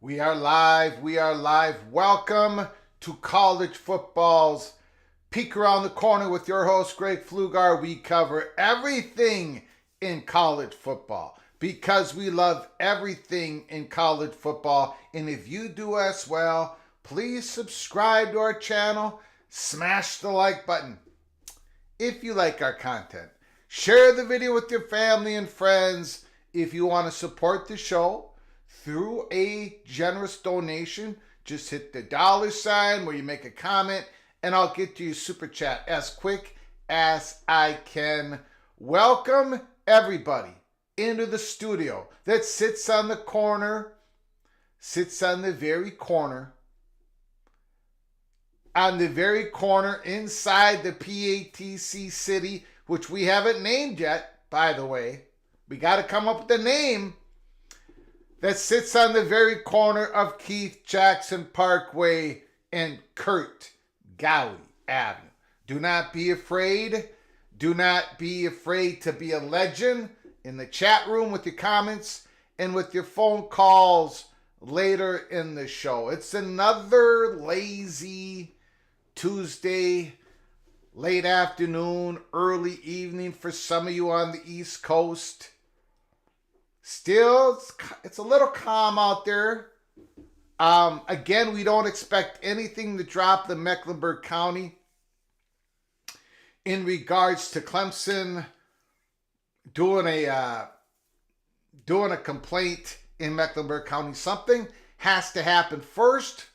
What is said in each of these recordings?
We are live. We are live. Welcome to College Football's Peek Around the Corner with your host, Greg Pflugar. We cover everything in college football because we love everything in college football. And if you do as well, please subscribe to our channel. Smash the like button if you like our content. Share the video with your family and friends. If you want to support the show through a generous donation, just hit the $ where you make a comment and I'll get to your super chat as quick as I can. Welcome everybody into the studio that sits on the corner, on the very corner inside the PATC city, which we haven't named yet, by the way. We got to come up with a name. That sits on the very corner of Keith Jackson Parkway and Kurt Gowdy Avenue. Do not be afraid. Do not be afraid to be a legend in the chat room with your comments and with your phone calls later in the show. It's another lazy Tuesday, late afternoon, early evening for some of you on the East Coast. Still, it's a little calm out there. Again, we don't expect anything to drop in Mecklenburg County in regards to Clemson doing a complaint in Mecklenburg County. Something has to happen first,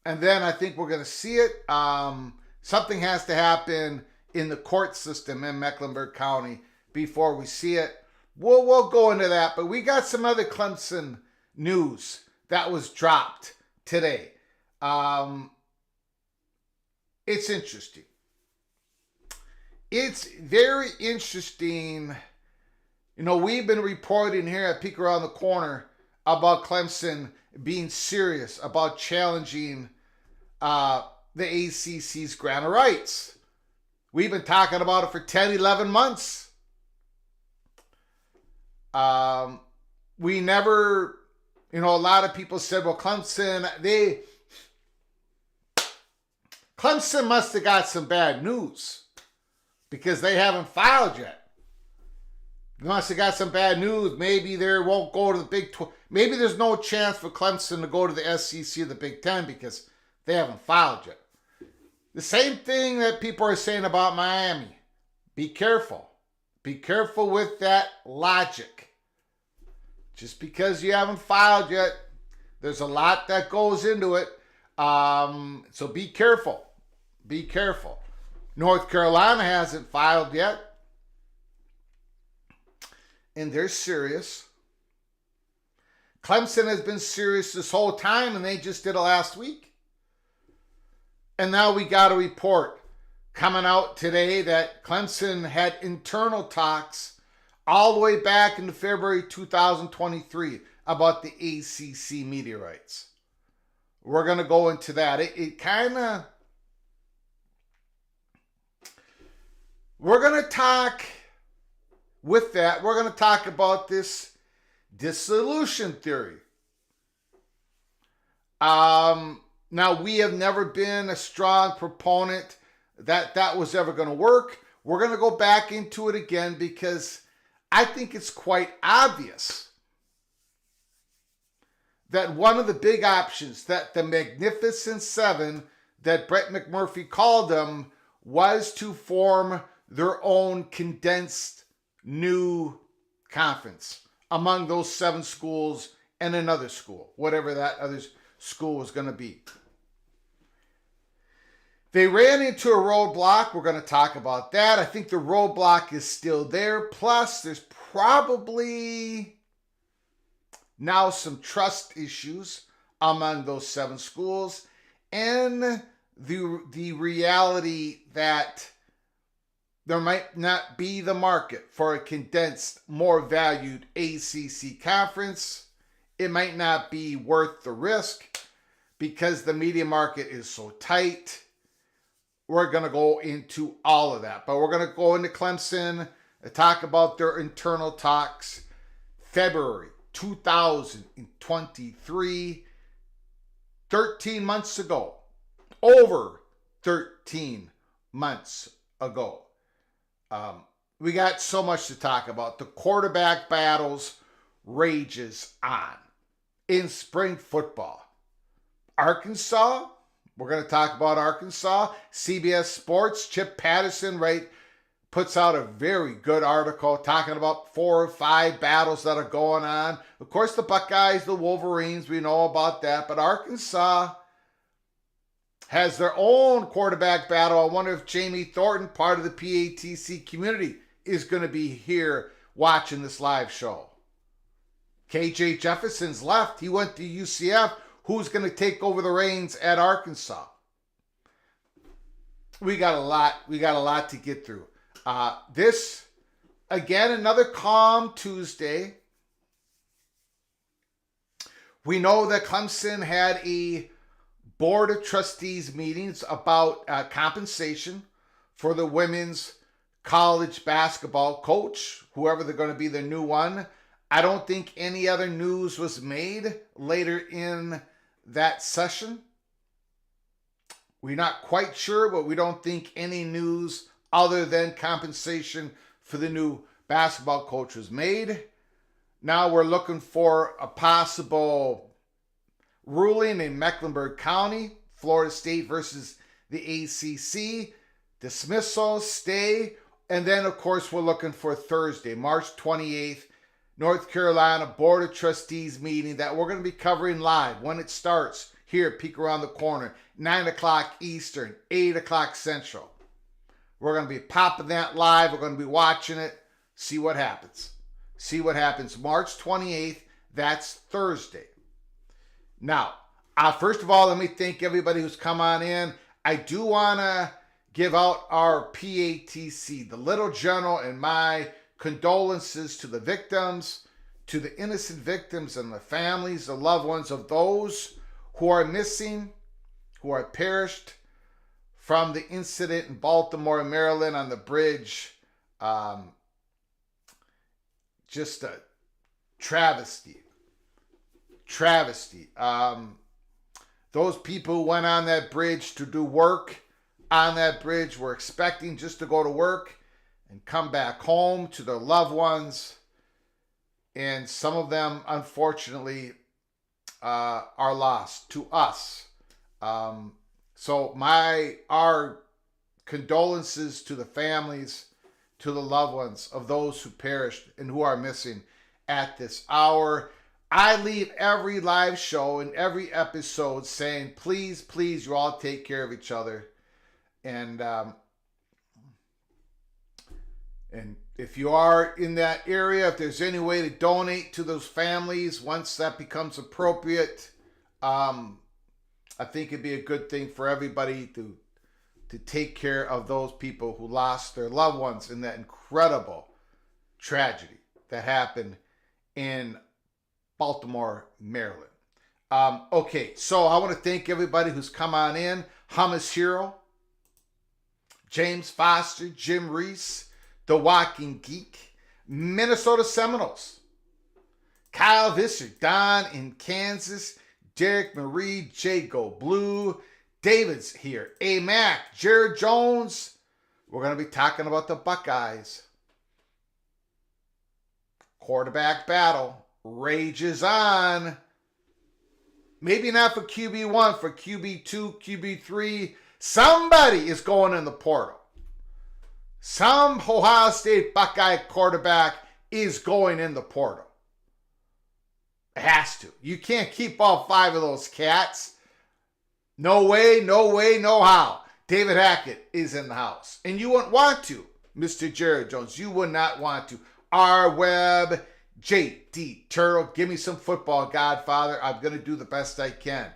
and then I think we're going to see it. Something has to happen in the court system in Mecklenburg County before we see it. We'll go into that, but we got some other Clemson news that was dropped today. It's interesting. It's very interesting. You know, we've been reporting here at Peek Around the Corner about Clemson being serious about challenging the ACC's grant of rights. We've been talking about it for 10, 11 months. We never, a lot of people said, well, Clemson must have got some bad news because they haven't filed yet. They must have got some bad news. Maybe they won't go to the Big 12. Maybe there's no chance for Clemson to go to the SEC or the Big 10 because they haven't filed yet. The same thing that people are saying about Miami. Be careful. Be careful with that logic. Just because you haven't filed yet, there's a lot that goes into it. So be careful. Be careful. North Carolina hasn't filed yet. And they're serious. Clemson has been serious this whole time, and they just did it last week. And now we got a report coming out today that Clemson had internal talks all the way back into February 2023 about the ACC media rights. We're going to go into that. We're going to talk with that. We're going to talk about this dissolution theory. Now, we have never been a strong proponent that was ever going to work. We're going to go back into it again because I think it's quite obvious that one of the big options, that the Magnificent Seven that Brett McMurphy called them, was to form their own condensed new conference among those 7 schools and another school, whatever that other school was going to be. They ran into a roadblock. We're going to talk about that. I think the roadblock is still there. Plus, there's probably now some trust issues among those 7 schools, and the reality that there might not be the market for a condensed, more valued ACC conference. It might not be worth the risk because the media market is so tight. We're going to go into all of that, but we're going to go into Clemson and talk about their internal talks. February 2023, 13 months ago, over 13 months ago. We got so much to talk about. The quarterback battles rages on in spring football. Arkansas, we're going to talk about Arkansas. CBS Sports, Chip Patterson, puts out a very good article talking about 4 or 5 battles that are going on. Of course, the Buckeyes, the Wolverines, we know about that. But Arkansas has their own quarterback battle. I wonder if Jamie Thornton, part of the PATC community, is going to be here watching this live show. KJ Jefferson's left. He went to UCF. Who's going to take over the reins at Arkansas? We got a lot to get through. This, again, another calm Tuesday. We know that Clemson had a Board of Trustees meetings about compensation for the women's college basketball coach, whoever they're going to be, the new one. I don't think any other news was made later in that session. We're not quite sure, but we don't think any news other than compensation for the new basketball coach was made. Now we're looking for a possible ruling in Mecklenburg County, Florida State versus the ACC, dismissal, stay, and then, of course, we're looking for Thursday, March 28th, North Carolina Board of Trustees meeting that we're going to be covering live when it starts here at Peek Around the Corner, 9 o'clock Eastern, 8 o'clock Central. We're going to be popping that live. We're going to be watching it, see what happens. See what happens. March 28th, that's Thursday. Now, first of all, let me thank everybody who's come on in. I do want to give out our PATC, the Little General, and my condolences to the victims, to the innocent victims and the families, the loved ones of those who are missing, who are perished from the incident in Baltimore, Maryland on the bridge. Just a travesty. Those people who went on that bridge to do work on that bridge were expecting just to go to work and come back home to their loved ones. And some of them, unfortunately, are lost to us. So our condolences to the families, to the loved ones of those who perished and who are missing at this hour. I leave every live show and every episode saying, please, please, you all take care of each other. And if you are in that area, if there's any way to donate to those families once that becomes appropriate, I think it'd be a good thing for everybody to take care of those people who lost their loved ones in that incredible tragedy that happened in Baltimore, Maryland. Okay, so I want to thank everybody who's come on in. Hummus Hero, James Foster, Jim Reese, The Walking Geek, Minnesota Seminoles, Kyle Visser, Don in Kansas, Derek Marie, Jago Blue, David's here, A-Mac, Jared Jones. We're going to be talking about the Buckeyes. Quarterback battle rages on. Maybe not for QB1, for QB2, QB3. Somebody is going in the portal. Some Ohio State Buckeye quarterback is going in the portal. It has to. You can't keep all 5 of those cats. No way, no how. David Hackett is in the house. And you wouldn't want to, Mr. Jared Jones. You would not want to. R. Webb, J.D. Turtle, give me some football, Godfather. I'm going to do the best I can.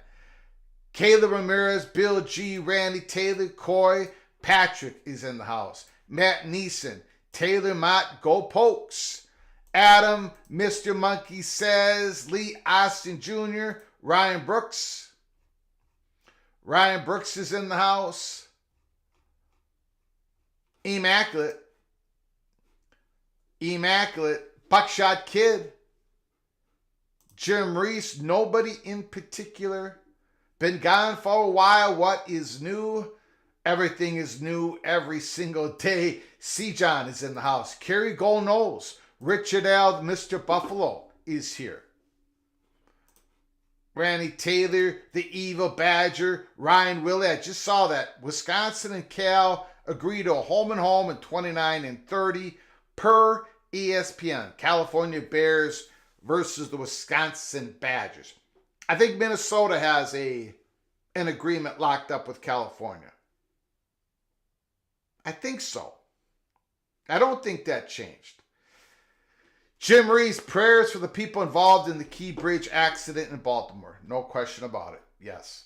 Caleb Ramirez, Bill G., Randy Taylor, Coy, Patrick is in the house. Matt Neeson, Taylor Mott, go Pokes. Adam, Mr. Monkey says, Lee Austin Jr., Ryan Brooks. Ryan Brooks is in the house. Immaculate, Buckshot Kid. Jim Reese, nobody in particular. Been gone for a while. What is new? Everything is new every single day. C. John is in the house. Kerry Gold Nose. Richard L. Mr. Buffalo is here. Randy Taylor, the Evil Badger, Ryan Willie. I just saw that. Wisconsin and Cal agree to a home and home in 29 and 30 per ESPN. California Bears versus the Wisconsin Badgers. I think Minnesota has an agreement locked up with California. I think so. I don't think that changed. Jim Reese, prayers for the people involved in the Key Bridge accident in Baltimore. No question about it. Yes.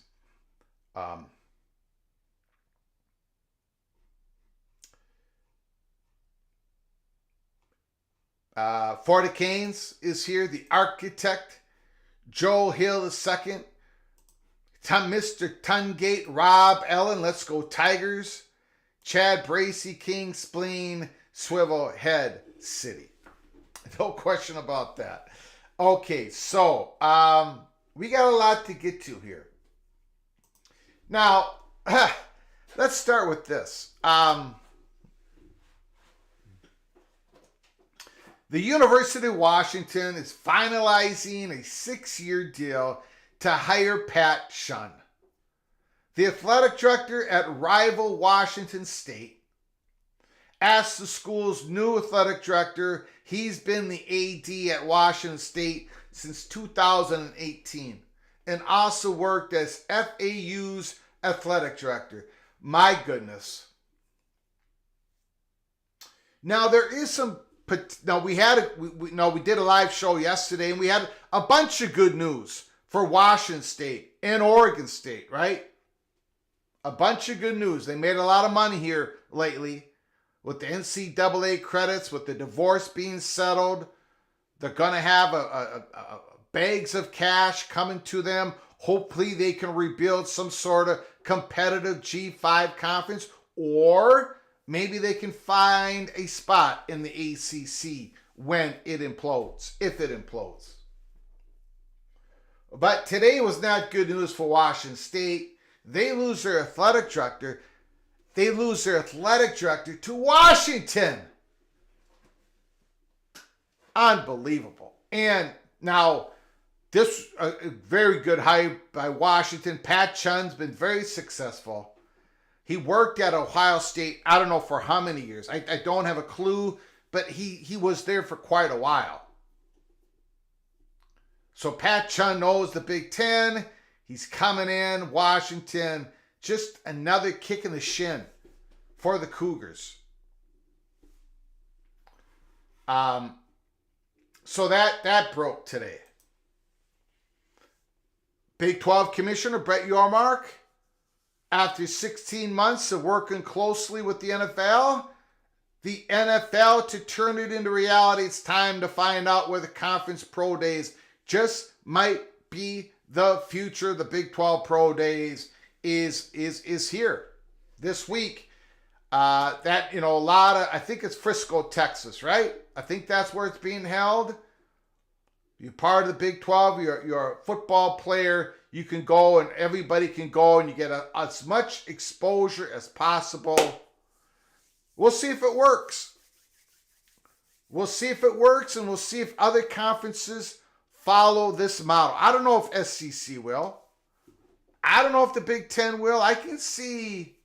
Forty Canes is here. The architect, Joel Hill II. Mr. Tungate, Rob Ellen. Let's go Tigers. Chad Bracy, King Spleen, Swivel Head City. No question about that. Okay, so we got a lot to get to here. Now, let's start with this. The University of Washington is finalizing a 6-year deal to hire Pat Shun, the athletic director at rival Washington State. Asked the school's new athletic director. He's been the AD at Washington State since 2018 and also worked as FAU's athletic director. My goodness. Now there is some. Now we did a live show yesterday and we had a bunch of good news for Washington State and Oregon State, right? A bunch of good news. They made a lot of money here lately with the NCAA credits, with the divorce being settled. They're going to have bags of cash coming to them. Hopefully they can rebuild some sort of competitive G5 conference, or maybe they can find a spot in the ACC when it implodes, if it implodes. But today was not good news for Washington State. They lose their athletic director. They lose their athletic director to Washington. Unbelievable. And now, this a very good hire by Washington. Pat Chun's been very successful. He worked at Ohio State, I don't know for how many years. I don't have a clue, but he was there for quite a while. So Pat Chun knows the Big Ten. He's coming in. Washington, just another kick in the shin for the Cougars. So that broke today. Big 12 Commissioner Brett Yormark, after 16 months of working closely with the NFL to turn it into reality, it's time to find out where the Conference Pro Days just might be the future. The Big 12 Pro Days is here this week. A lot of, I think it's Frisco, Texas, right? I think that's where it's being held. You're part of the Big 12, you're a football player, you can go and everybody can go and you get as much exposure as possible. We'll see if it works. We'll see if it works, and we'll see if other conferences follow this model. I don't know if SEC will. I don't know if the Big Ten will. I can see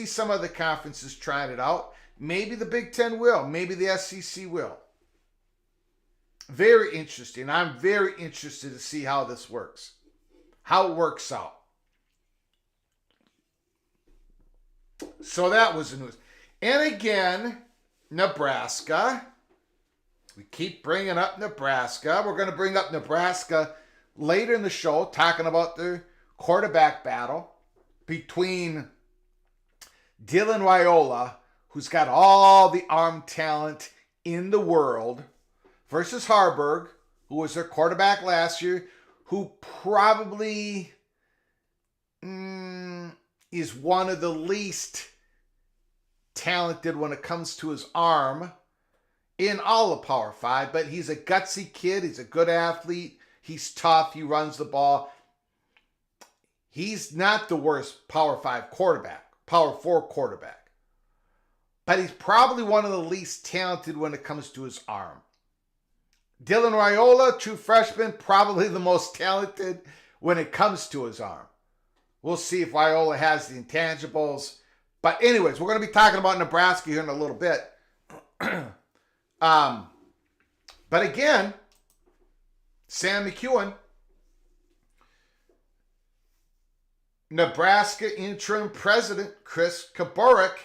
some of the conferences trying it out. Maybe the Big Ten will. Maybe the SEC will. Very interesting. I'm very interested to see how this works. How it works out. So that was the news. And again, Nebraska. We keep bringing up Nebraska. We're going to bring up Nebraska later in the show, talking about the quarterback battle between Dylan Raiola, who's got all the arm talent in the world, versus Harburg, who was their quarterback last year, who probably is one of the least talented when it comes to his arm in all of Power 5, but he's a gutsy kid. He's a good athlete. He's tough. He runs the ball. He's not the worst Power 5 quarterback, Power 4 quarterback, but he's probably one of the least talented when it comes to his arm. Dylan Raiola, true freshman, probably the most talented when it comes to his arm. We'll see if Raiola has the intangibles. But anyways, we're going to be talking about Nebraska here in a little bit. But again, Sam McEwen, Nebraska interim president Chris Kaborik,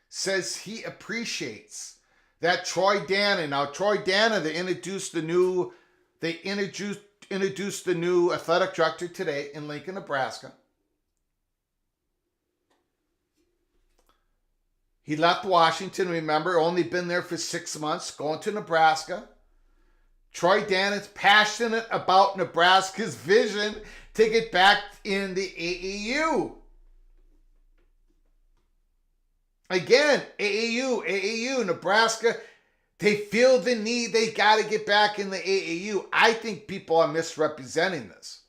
says he appreciates that Troy Dana. Now, Troy Dana, they introduced the new athletic director today in Lincoln, Nebraska. He left Washington, remember, only been there for 6 months, going to Nebraska. Troy Dana is passionate about Nebraska's vision to get back in the AAU. Again, AAU, Nebraska, they feel the need. They got to get back in the AAU. I think people are misrepresenting this.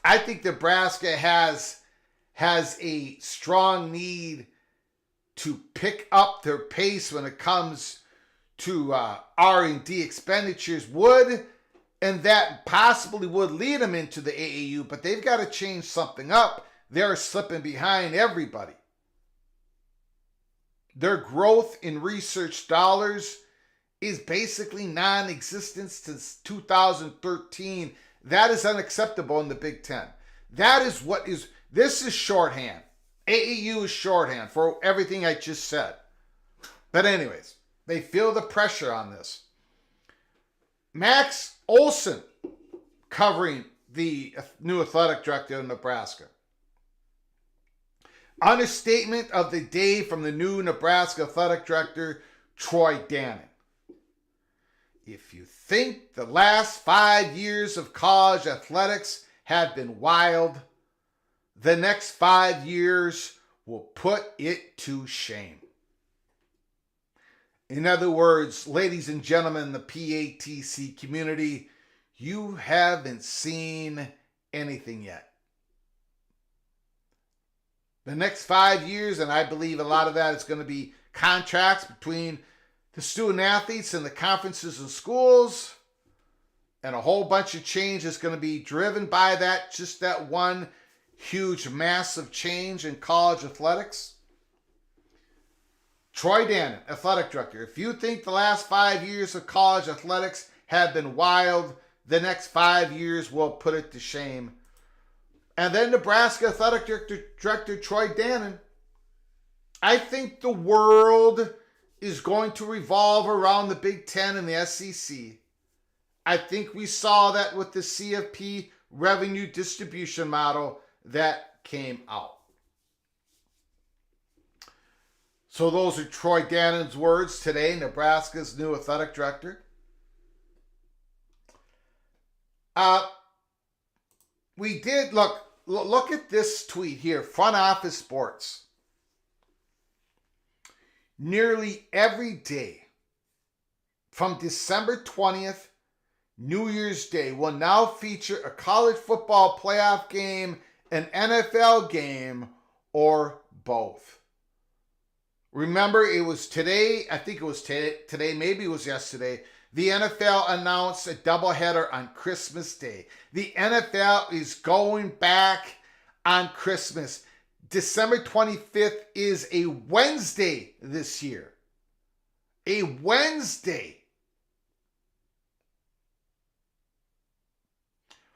I think Nebraska has a strong need to pick up their pace when it comes to R&D expenditures and that possibly would lead them into the AAU, but they've got to change something up. They're slipping behind everybody. Their growth in research dollars is basically non-existent since 2013. That is unacceptable in the Big Ten. This is shorthand. AAU is shorthand for everything I just said. But anyways, they feel the pressure on this. Max Olson covering the new athletic director of Nebraska. Understatement of the day from the new Nebraska athletic director, Troy Dannon. If you think the last 5 years of college athletics have been wild, the next 5 years will put it to shame. In other words, ladies and gentlemen, the PATC community, you haven't seen anything yet. The next 5 years, and I believe a lot of that is going to be contracts between the student athletes and the conferences and schools, and a whole bunch of change is going to be driven by that, just that one huge, massive change in college athletics. Troy Dannon, athletic director. If you think the last 5 years of college athletics have been wild, the next 5 years will put it to shame. And then Nebraska athletic director Troy Dannon. I think the world is going to revolve around the Big Ten and the SEC. I think we saw that with the CFP revenue distribution model that came out. So those are Troy Dannon's words today, Nebraska's new athletic director. We did, look at this tweet here, Front Office Sports. Nearly every day from December 20th, New Year's Day, will now feature a college football playoff game, an NFL game, or both. Remember, it was today, I think it was today, maybe it was yesterday, the NFL announced a doubleheader on Christmas Day. The NFL is going back on Christmas. December 25th is a Wednesday this year. A Wednesday.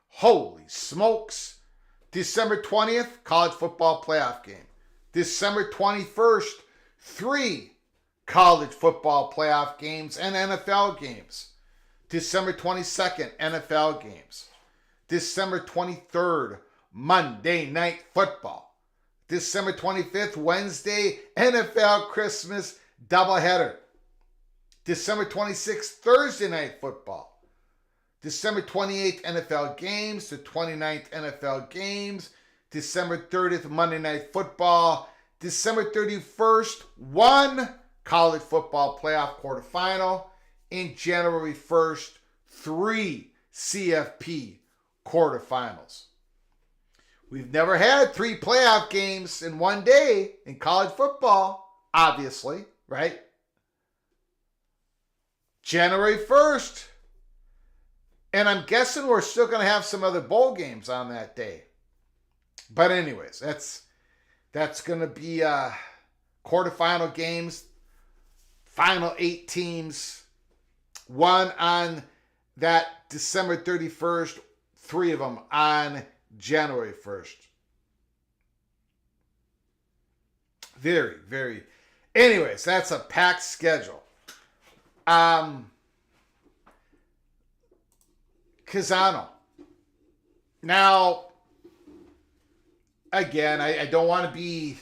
Holy smokes. December 20th, college football playoff game. December 21st, 3 college football playoff games and NFL games. December 22nd, NFL games. December 23rd, Monday Night Football. December 25th, Wednesday, NFL Christmas doubleheader. December 26th, Thursday Night Football. December 28th, NFL games. The 29th, NFL games. December 30th, Monday Night Football. December 31st, 1 college football playoff quarterfinal. In January 1st, 3 CFP quarterfinals. We've never had 3 playoff games in one day in college football, obviously, right? January 1st. And I'm guessing we're still going to have some other bowl games on that day. But anyways, that's going to be quarterfinal games, final 8 teams, 1 on that December 31st, 3 of them on January 1st. Very, very. Anyways, that's a packed schedule. Casano. Now, again, I don't want to be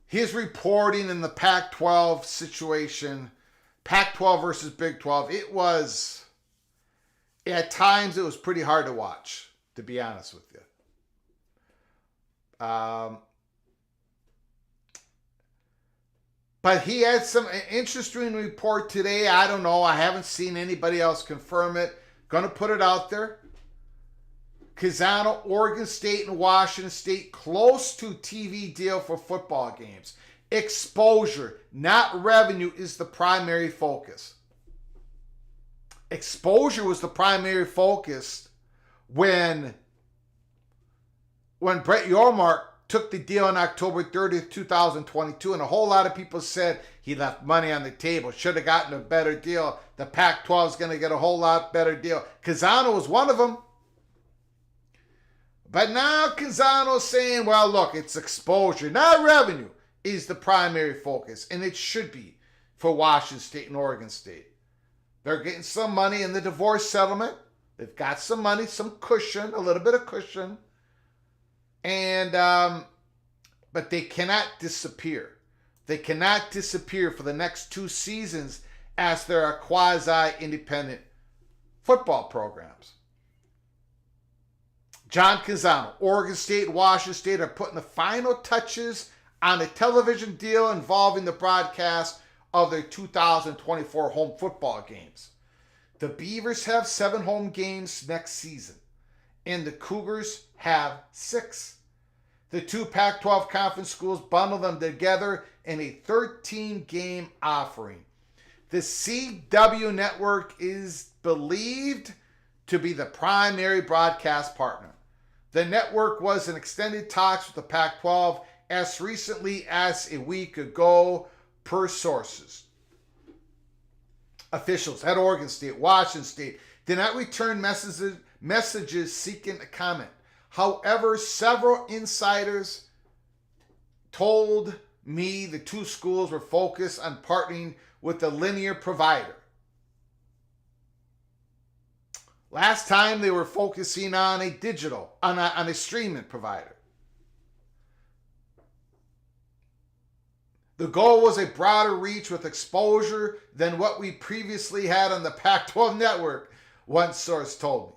his reporting in the Pac-12 situation, Pac-12 versus Big 12. It was, at times, it was pretty hard to watch, to be honest with you. But he had some interesting report today. I don't know. I haven't seen anybody else confirm it. Going to put it out there. Casano, Oregon State and Washington State close to TV deal for football games. Exposure, not revenue, is the primary focus. Exposure was the primary focus when Brett Yormark took the deal on October 30th, 2022, and a whole lot of people said he left money on the table, should have gotten a better deal. The Pac-12 is going to get a whole lot better deal. Casano was one of them. But now Casano's saying, well, look, it's exposure, not revenue, is the primary focus, and it should be for Washington State and Oregon State. They're getting some money in the divorce settlement. They've got some money, some cushion, a little bit of cushion. And but they cannot disappear. They cannot disappear for the next 2 seasons as there are quasi-independent football programs. John Canzano, Oregon State and Washington State are putting the final touches on a television deal involving the broadcast of their 2024 home football games. The Beavers have 7 home games next season, and the Cougars have 6. The 2 Pac-12 conference schools bundle them together in a 13-game offering. The CW network is believed to be the primary broadcast partner. The network was in extended talks with the Pac-12 as recently as a week ago, per sources. Officials at Oregon State, Washington State did not return messages seeking a comment. However, several insiders told me the 2 schools were focused on partnering with a linear provider. Last time they were focusing on a streaming provider. The goal was a broader reach with exposure than what we previously had on the Pac-12 network, one source told me.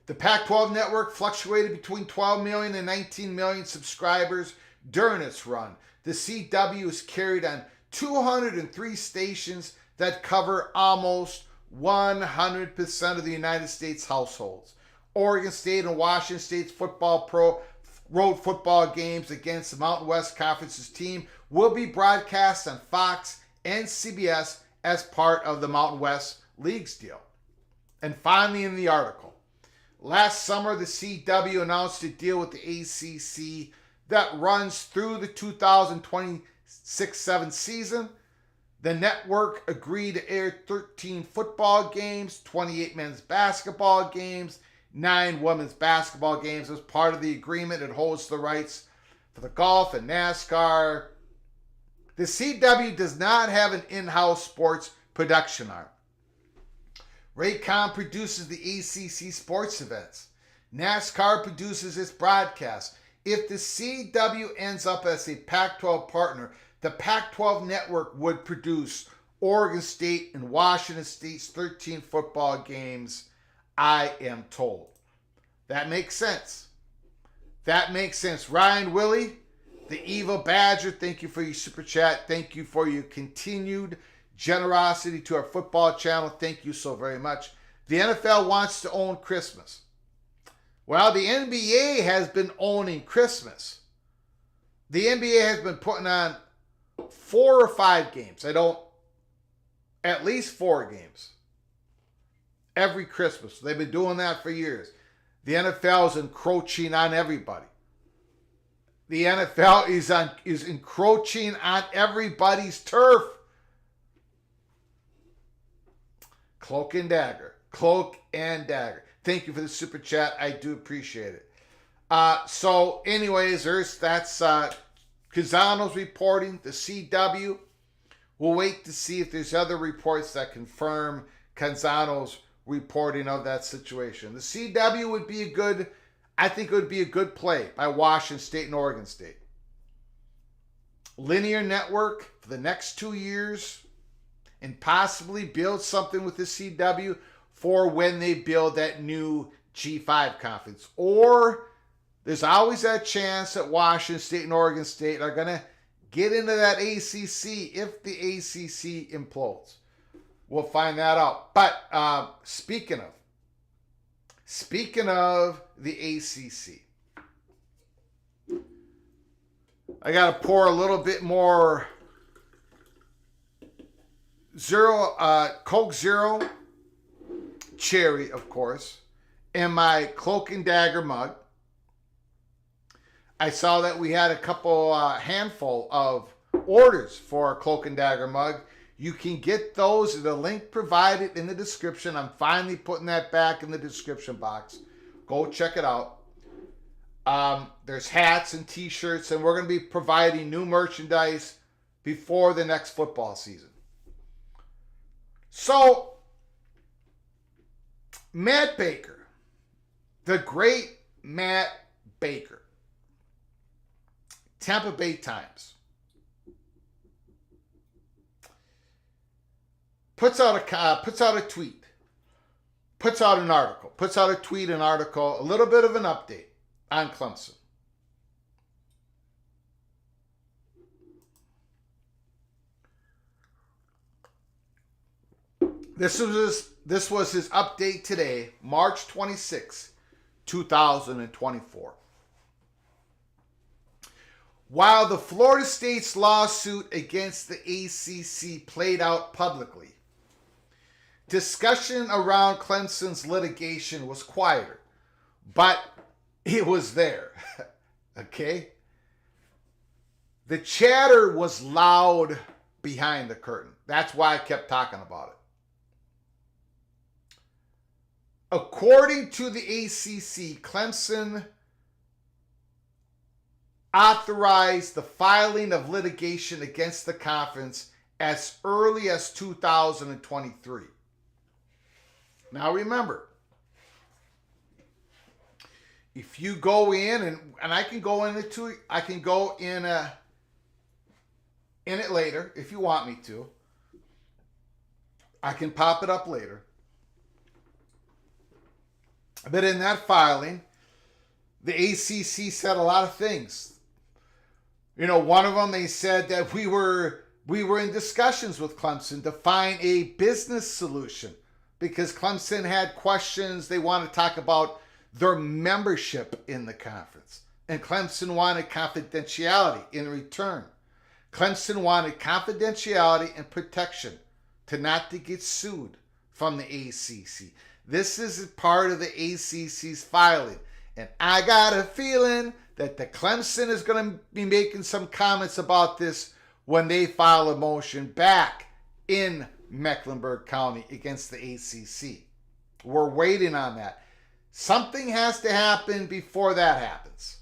The Pac-12 network fluctuated between 12 million and 19 million subscribers during its run. The CW is carried on 203 stations that cover almost 100% of the United States households. Oregon State and Washington State's road football games against the Mountain West Conference's team will be broadcast on Fox and CBS as part of the Mountain West League's deal. And finally, in the article, last summer the CW announced a deal with the ACC that runs through the 2026-7 season. The network agreed to air 13 football games, 28 men's basketball games, 9 women's basketball games. As part of the agreement, it holds the rights for the golf and NASCAR. The CW does not have an in-house sports production arm. Raycom produces the ACC sports events. NASCAR produces its broadcasts. If the CW ends up as a Pac-12 partner, the Pac-12 network would produce Oregon State and Washington State's 13 football games, I am told. That makes sense. That makes sense. Ryan Willie, the Evil Badger, thank you for your super chat. Thank you for your continued generosity to our football channel. Thank you so very much. The NFL wants to own Christmas. Well, the NBA has been owning Christmas. The NBA has been putting on 4 or 5 games. At least 4 games every Christmas. They've been doing that for years. The NFL is encroaching on everybody. The NFL is encroaching on everybody's turf. Cloak and dagger. Cloak and dagger. Thank you for the super chat. I do appreciate it. So anyways, that's Canzano's reporting. The CW. We'll wait to see if there's other reports that confirm Canzano's reporting of that situation. The CW would be I think it would be a good play by Washington State and Oregon State. Linear network for the next 2 years and possibly build something with the CW for when they build that new G5 conference. Or there's always that chance that Washington State and Oregon State are going to get into that ACC if the ACC implodes. We'll find that out. But speaking of the ACC, I got to pour a little bit more Coke Zero cherry, of course, in my Cloak and Dagger mug. I saw that we had a handful of orders for a Cloak and Dagger mug. You can get those at the link provided in the description. I'm finally putting that back in the description box. Go check it out. There's hats and t-shirts, and we're going to be providing new merchandise before the next football season. So, Matt Baker, the great Matt Baker, Tampa Bay Times, puts out a tweet, puts out an article, a little bit of an update on Clemson. This was his update today, March 26, 2024. While the Florida State's lawsuit against the ACC played out publicly, discussion around Clemson's litigation was quieter, but it was there. Okay? The chatter was loud behind the curtain. That's why I kept talking about it. According to the ACC, Clemson authorized the filing of litigation against the conference as early as 2023. Now remember, if you go in and I can go into it, I can go in it later if you want me to. I can pop it up later. But in that filing, the ACC said a lot of things. You know, one of them, they said that we were in discussions with Clemson to find a business solution because Clemson had questions. They wanted to talk about their membership in the conference. And Clemson wanted confidentiality in return. Clemson wanted confidentiality and protection to not to get sued from the ACC. This is part of the ACC's filing. And I got a feeling that the Clemson is going to be making some comments about this when they file a motion back in Mecklenburg County against the ACC. We're waiting on that. Something has to happen before that happens.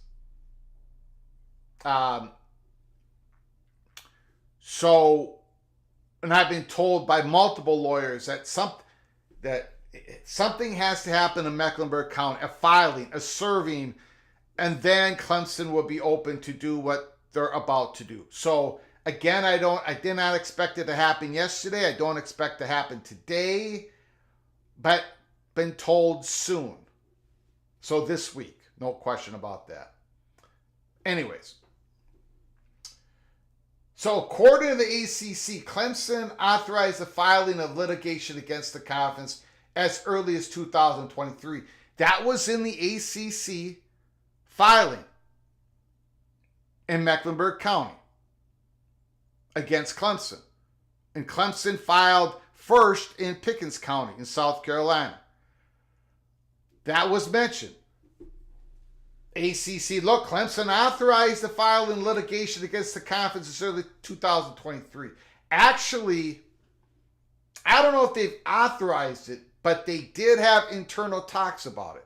And I've been told by multiple lawyers that something has to happen in Mecklenburg County, a filing, a serving, and then Clemson will be open to do what they're about to do. So again, I did not expect it to happen yesterday. I don't expect it to happen today, but been told soon. So this week, no question about that. Anyways, so according to the ACC, Clemson authorized the filing of litigation against the conference as early as 2023. That was in the ACC filing in Mecklenburg County against Clemson. And Clemson filed first in Pickens County in South Carolina. That was mentioned. ACC, look, Clemson authorized the filing litigation against the conference as early as 2023. Actually, I don't know if they've authorized it, but they did have internal talks about it.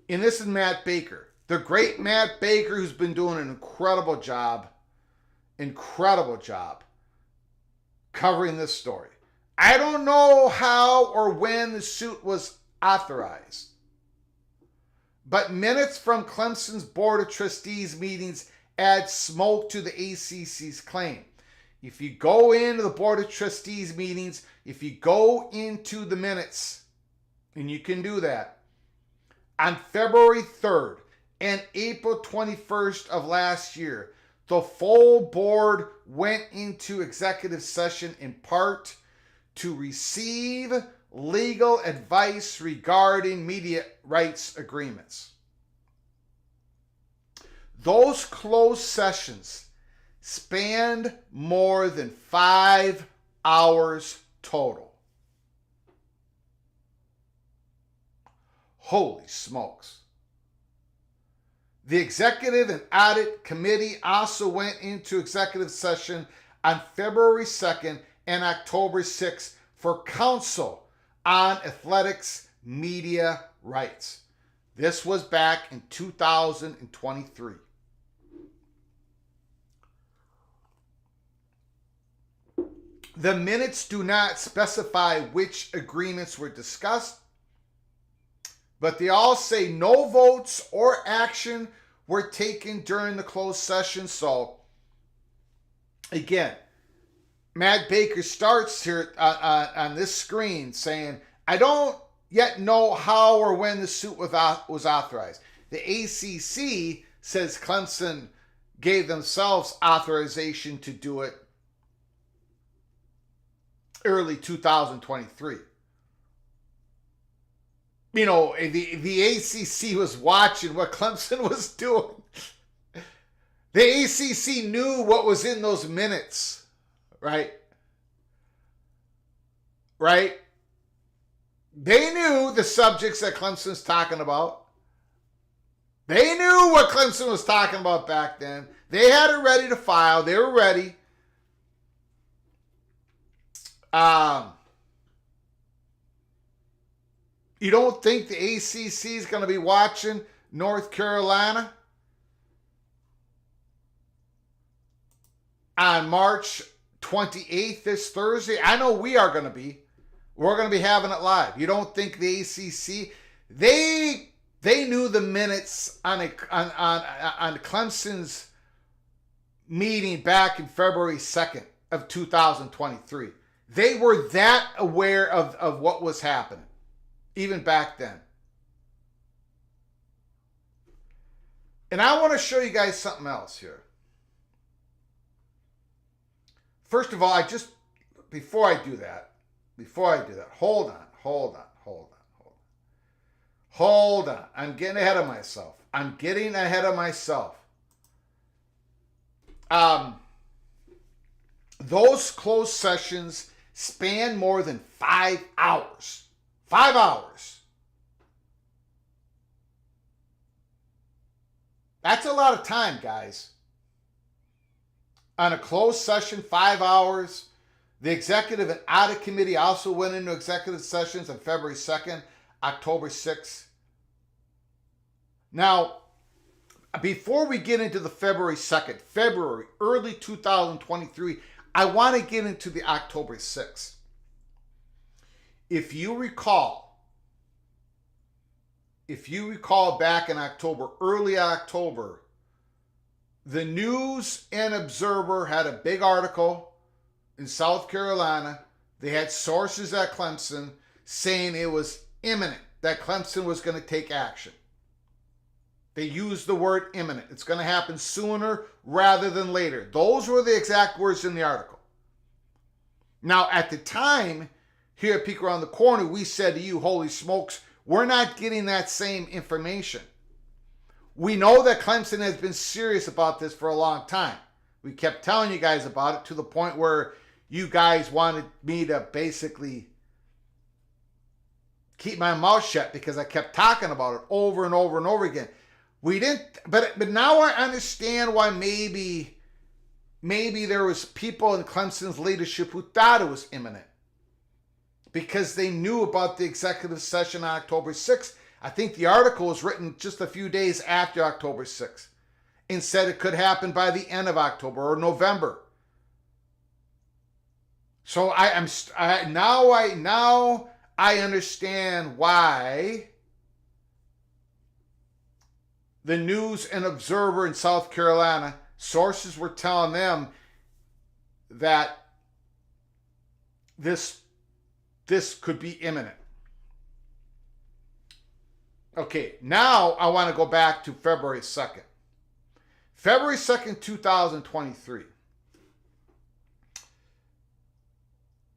And this is Matt Baker, the great Matt Baker, who's been doing an incredible job covering this story. I don't know how or when the suit was authorized, but minutes from Clemson's Board of Trustees meetings add smoke to the ACC's claim. If you go into the Board of Trustees meetings, if you go into the minutes, and you can do that, on February 3rd and April 21st of last year, the full board went into executive session in part to receive legal advice regarding media rights agreements. Those closed sessions spanned more than 5 hours total. Holy smokes. The Executive and Audit Committee also went into executive session on February 2nd and October 6th for counsel on athletics media rights. This was back in 2023. The minutes do not specify which agreements were discussed, but they all say no votes or action were taken during the closed session. So, again, Matt Baker starts here on this screen saying, I don't yet know how or when the suit was authorized. The ACC says Clemson gave themselves authorization to do it early 2023. You know, the ACC was watching what Clemson was doing. The ACC knew what was in those minutes, right? Right? They knew the subjects that Clemson's talking about. They knew what Clemson was talking about back then. They had it ready to file. They were ready. You don't think the ACC is going to be watching North Carolina on March 28th, this Thursday? I know we are going to be. We're going to be having it live. You don't think the ACC, they knew the minutes on Clemson's meeting back in February 2nd of 2023. They were that aware of what was happening, even back then. And I want to show you guys something else here. First of all, before I do that, hold on. I'm getting ahead of myself. Those closed sessions span more than 5 hours. 5 hours. That's a lot of time, guys. On a closed session, 5 hours. The executive and audit committee also went into executive sessions on February 2nd, October 6th. Now, before we get into the February 2nd, early 2023, I want to get into the October 6th. If you recall back in October, early October, the News and Observer had a big article in South Carolina. They had sources at Clemson saying it was imminent that Clemson was going to take action. They used the word imminent. It's going to happen sooner rather than later. Those were the exact words in the article. Now, at the time, here at Peek Around the Corner, we said to you, holy smokes, we're not getting that same information. We know that Clemson has been serious about this for a long time. We kept telling you guys about it to the point where you guys wanted me to basically keep my mouth shut because I kept talking about it over and over and over again. We didn't, but now I understand why maybe there was people in Clemson's leadership who thought it was imminent because they knew about the executive session on October 6th. I think the article was written just a few days after October 6th and said it could happen by the end of October or November. So now I understand why the News and Observer in South Carolina, sources were telling them that this could be imminent. Okay, now I want to go back to February 2nd. February 2nd, 2023.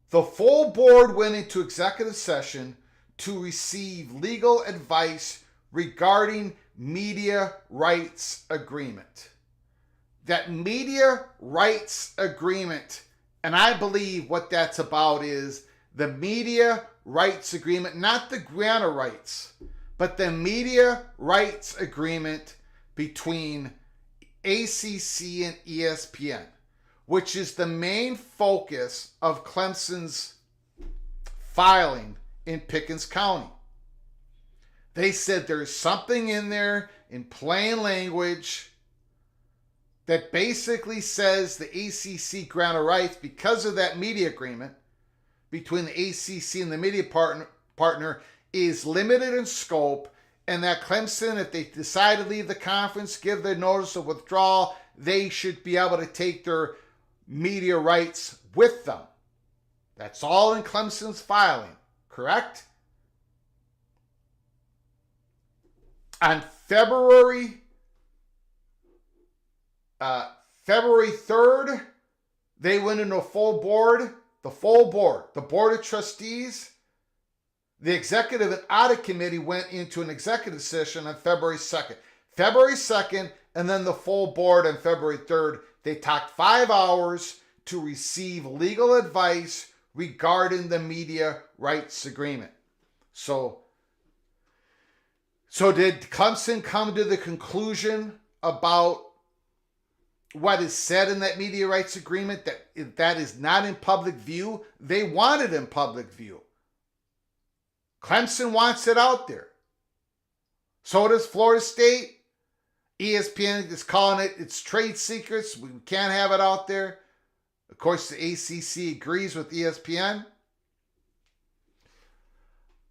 The full board went into executive session to receive legal advice regarding media rights agreement. That media rights agreement, and I believe what that's about is the media rights agreement, not the grant of rights, but the media rights agreement between ACC and ESPN, which is the main focus of Clemson's filing in Pickens County. They said there's something in there in plain language that basically says the ACC granted rights because of that media agreement between the ACC and the media partner is limited in scope, and that Clemson, if they decide to leave the conference, give their notice of withdrawal, they should be able to take their media rights with them. That's all in Clemson's filing, correct? On February 3rd, they went into a full board. The full board, the board of trustees, the executive and audit committee went into an executive session on February 2nd. February 2nd, and then the full board on February 3rd, they talked 5 hours to receive legal advice regarding the media rights agreement. So did Clemson come to the conclusion about what is said in that media rights agreement that is not in public view? They want it in public view. Clemson wants it out there. So does Florida State. ESPN is calling it its trade secrets. We can't have it out there. Of course, the ACC agrees with ESPN.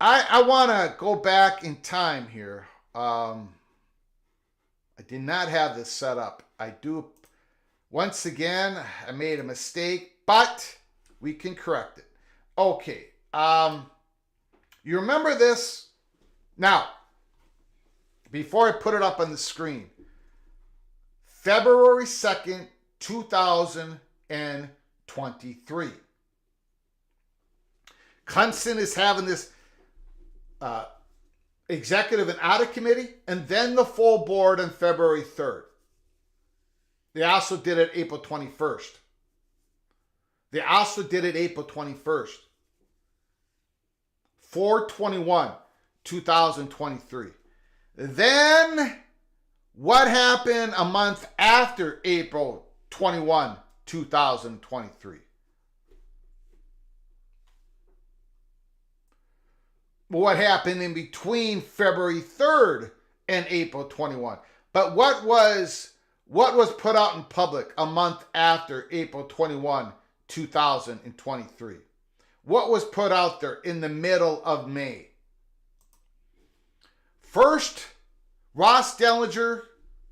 I want to go back in time here. I did not have this set up. I do. Once again, I made a mistake, but we can correct it. Okay. You remember this? Now, before I put it up on the screen, February 2nd, 2023. Clemson is having this executive and audit committee, and then the full board on February 3rd. They also did it April 21st. 4/21/2023. Then, what happened a month after April 21, 2023? What happened in between February 3rd and April 21? But what was put out in public a month after April 21, 2023? What was put out there in the middle of May? First, Ross Dellinger,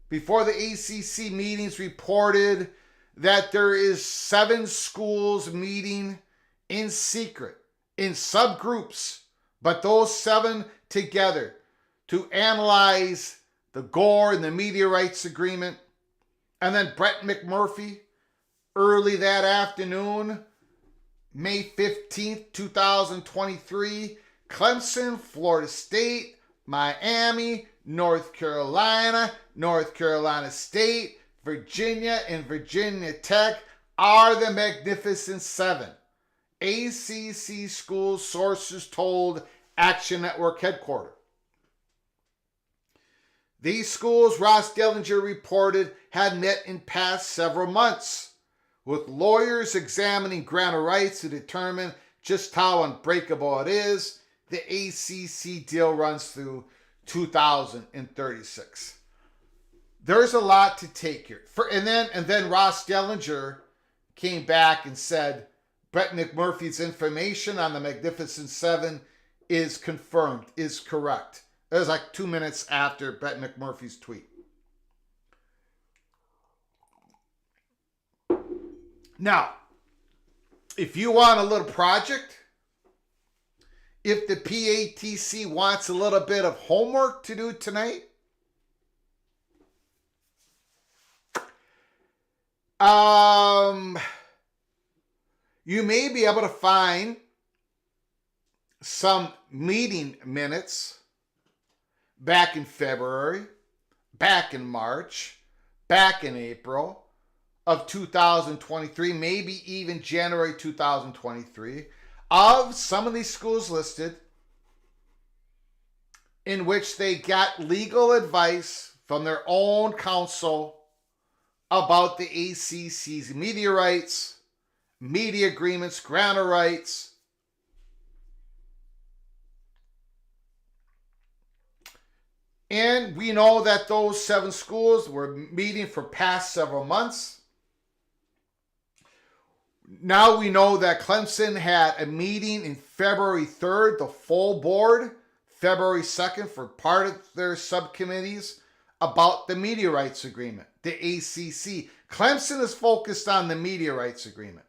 before the ACC meetings, reported that there is 7 schools meeting in secret, in subgroups, but those 7 together to analyze the Gore and the media rights agreement. And then Brett McMurphy, early that afternoon, May 15th, 2023, Clemson, Florida State, Miami, North Carolina State, Virginia, and Virginia Tech are the Magnificent Seven. ACC school sources told Action Network headquarters. These schools, Ross Dellinger reported, had met in past several months, with lawyers examining grantor rights to determine just how unbreakable it is. The ACC deal runs through 2036. There's a lot to take here. And then Ross Dellinger came back and said Brett McMurphy's information on the Magnificent Seven is confirmed, is correct. It was like 2 minutes after Brett McMurphy's tweet. Now, if you want a little project, if the PATC wants a little bit of homework to do tonight, you may be able to find some meeting minutes back in February, back in March, back in April of 2023, maybe even January 2023, of some of these schools listed in which they got legal advice from their own counsel about the ACC's media rights, media agreements, grantor rights. And we know that those 7 schools were meeting for past several months. Now we know that Clemson had a meeting in February 3rd, the full board, February 2nd for part of their subcommittees about the media rights agreement, the ACC. Clemson is focused on the media rights agreement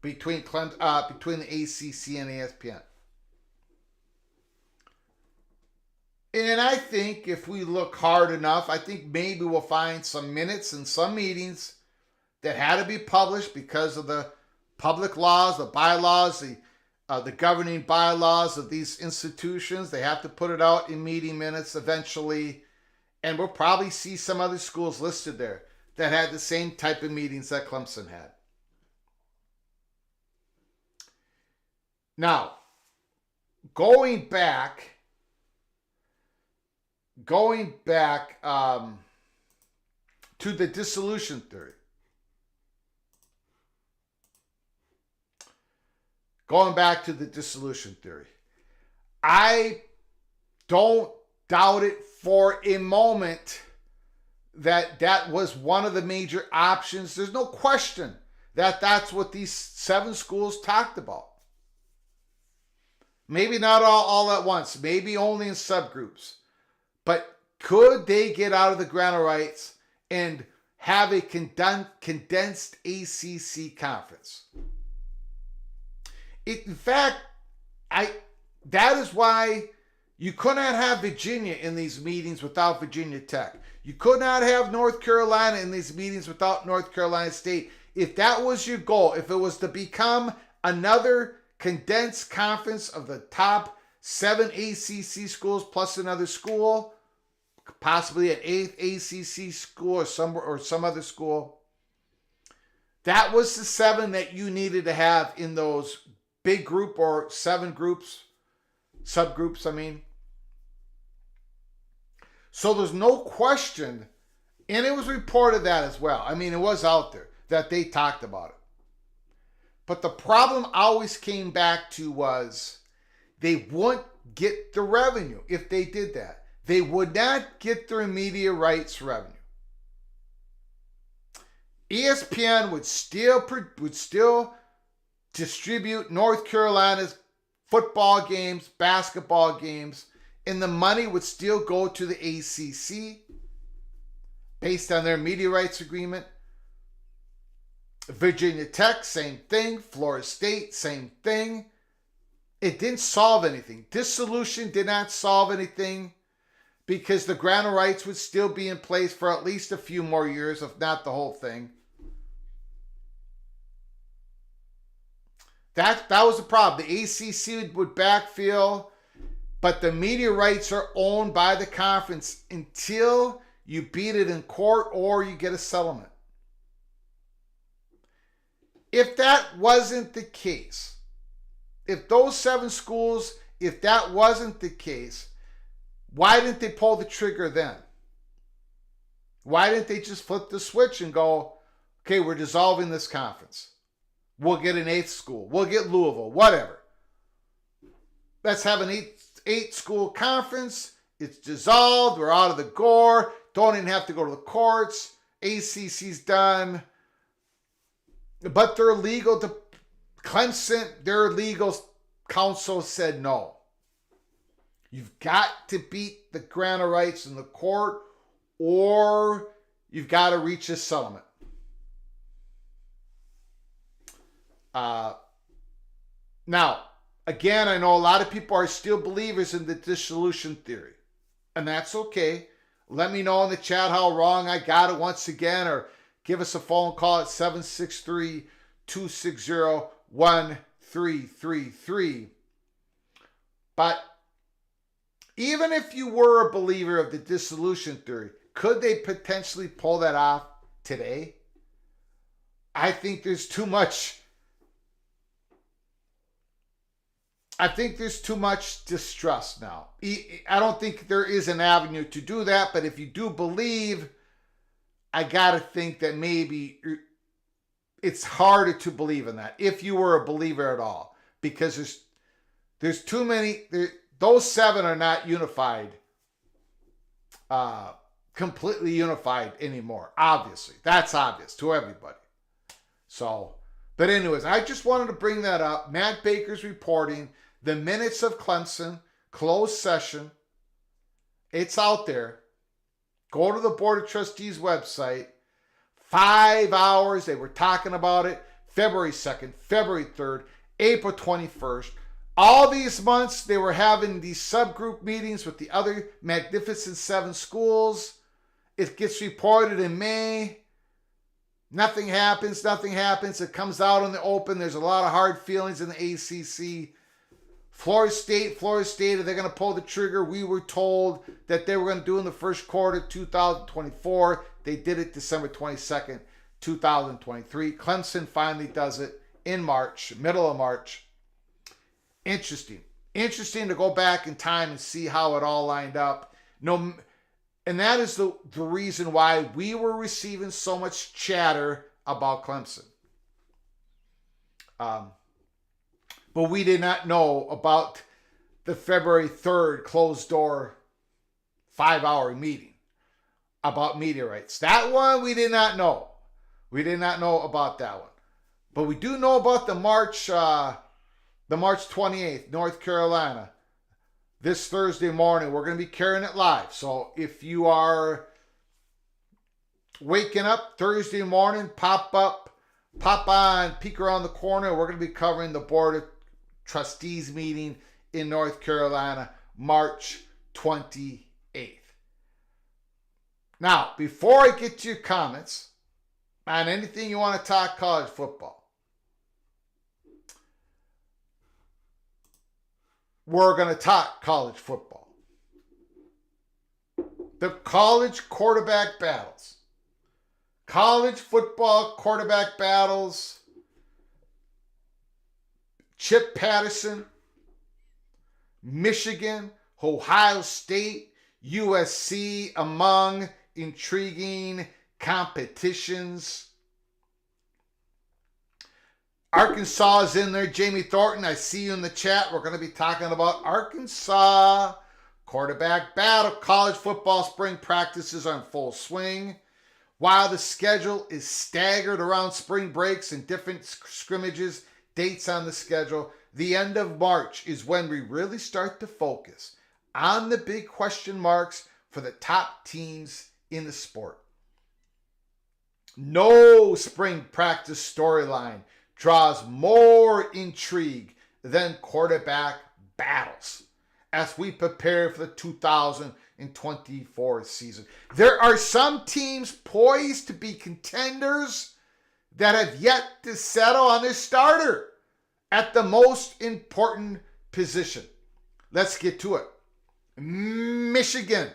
between the ACC and ESPN. And I think if we look hard enough, I think maybe we'll find some minutes and some meetings that had to be published because of the public laws, the bylaws, the governing bylaws of these institutions. They have to put it out in meeting minutes eventually. And we'll probably see some other schools listed there that had the same type of meetings that Clemson had. Now, going back to the dissolution theory. I don't doubt it for a moment that was one of the major options. There's no question that that's what these 7 schools talked about. Maybe not all at once, maybe only in subgroups. But could they get out of the grant of rights and have a condensed ACC conference? In fact, that is why you could not have Virginia in these meetings without Virginia Tech. You could not have North Carolina in these meetings without North Carolina State. If that was your goal, if it was to become another condensed conference of the top 7 ACC schools plus another school, possibly an 8th ACC school or some other school, that was the 7 that you needed to have in those big group or 7 groups, subgroups, I mean. So there's no question, and it was reported that as well. I mean, it was out there that they talked about it. But the problem always came back to was they wouldn't get the revenue if they did that. They would not get their media rights revenue. ESPN would still distribute North Carolina's football games, basketball games, and the money would still go to the ACC based on their media rights agreement. Virginia Tech, same thing. Florida State, same thing. It didn't solve anything. Dissolution did not solve anything because the grant of rights would still be in place for at least a few more years, if not the whole thing. That was the problem. The ACC would backfill, but the media rights are owned by the conference until you beat it in court or you get a settlement. If that wasn't the case, if those 7 schools, if that wasn't the case, why didn't they pull the trigger then? Why didn't they just flip the switch and go, okay, we're dissolving this conference. We'll get an 8th school. We'll get Louisville, whatever. Let's have an 8 school conference. It's dissolved. We're out of the gore. Don't even have to go to the courts. ACC's done. But their legal counsel said no. You've got to beat the grant of rights in the court or you've got to reach a settlement. Now, again, I know a lot of people are still believers in the dissolution theory, and that's okay. Let me know in the chat how wrong I got it once again, or give us a phone call at 763-260-1333. But even if you were a believer of the dissolution theory, could they potentially pull that off today? I think there's too much. I think there's too much distrust now. I don't think there is an avenue to do that, but if you do believe, I gotta think that maybe it's harder to believe in that if you were a believer at all, because there's too many. Those 7 are not unified completely unified anymore. Obviously, that's obvious to everybody. So, but anyways, I just wanted to bring that up. Matt Baker's reporting the minutes of Clemson closed session. It's out there. Go to the Board of Trustees website. 5 hours. They were talking about it. February 2nd, February 3rd, April 21st. All these months, they were having these subgroup meetings with the other Magnificent Seven schools. It gets reported in May. Nothing happens. It comes out in the open. There's a lot of hard feelings in the ACC. Florida State, they're going to pull the trigger. We were told that they were going to do in the first quarter 2024. They did it December 22nd, 2023. Clemson finally does it in March, middle of March. Interesting to go back in time and see how it all lined up. No, and that is the reason why we were receiving so much chatter about Clemson. But we did not know about the February 3rd closed door 5-hour meeting about media rights. That one we did not know. We did not know about that one. But we do know about the March 28th, North Carolina. This Thursday morning, we're going to be carrying it live. So if you are waking up Thursday morning, pop on, peek around the corner. We're going to be covering the Board of Trustees meeting in North Carolina, March 28th. Now, before I get to your comments on anything you want to talk college football, we're going to talk college football. The college quarterback battles. College football quarterback battles. Chip Patterson, Michigan, Ohio State, USC among intriguing competitions. Arkansas is in there. Jamie Thornton, I see you in the chat. We're going to be talking about Arkansas quarterback battle. College football spring practices are in full swing. While the schedule is staggered around spring breaks and different scrimmages, dates on the schedule, the end of March is when we really start to focus on the big question marks for the top teams in the sport. No spring practice storyline draws more intrigue than quarterback battles as we prepare for the 2024 season. There are some teams poised to be contenders that have yet to settle on their starter at the most important position. Let's get to it. Michigan.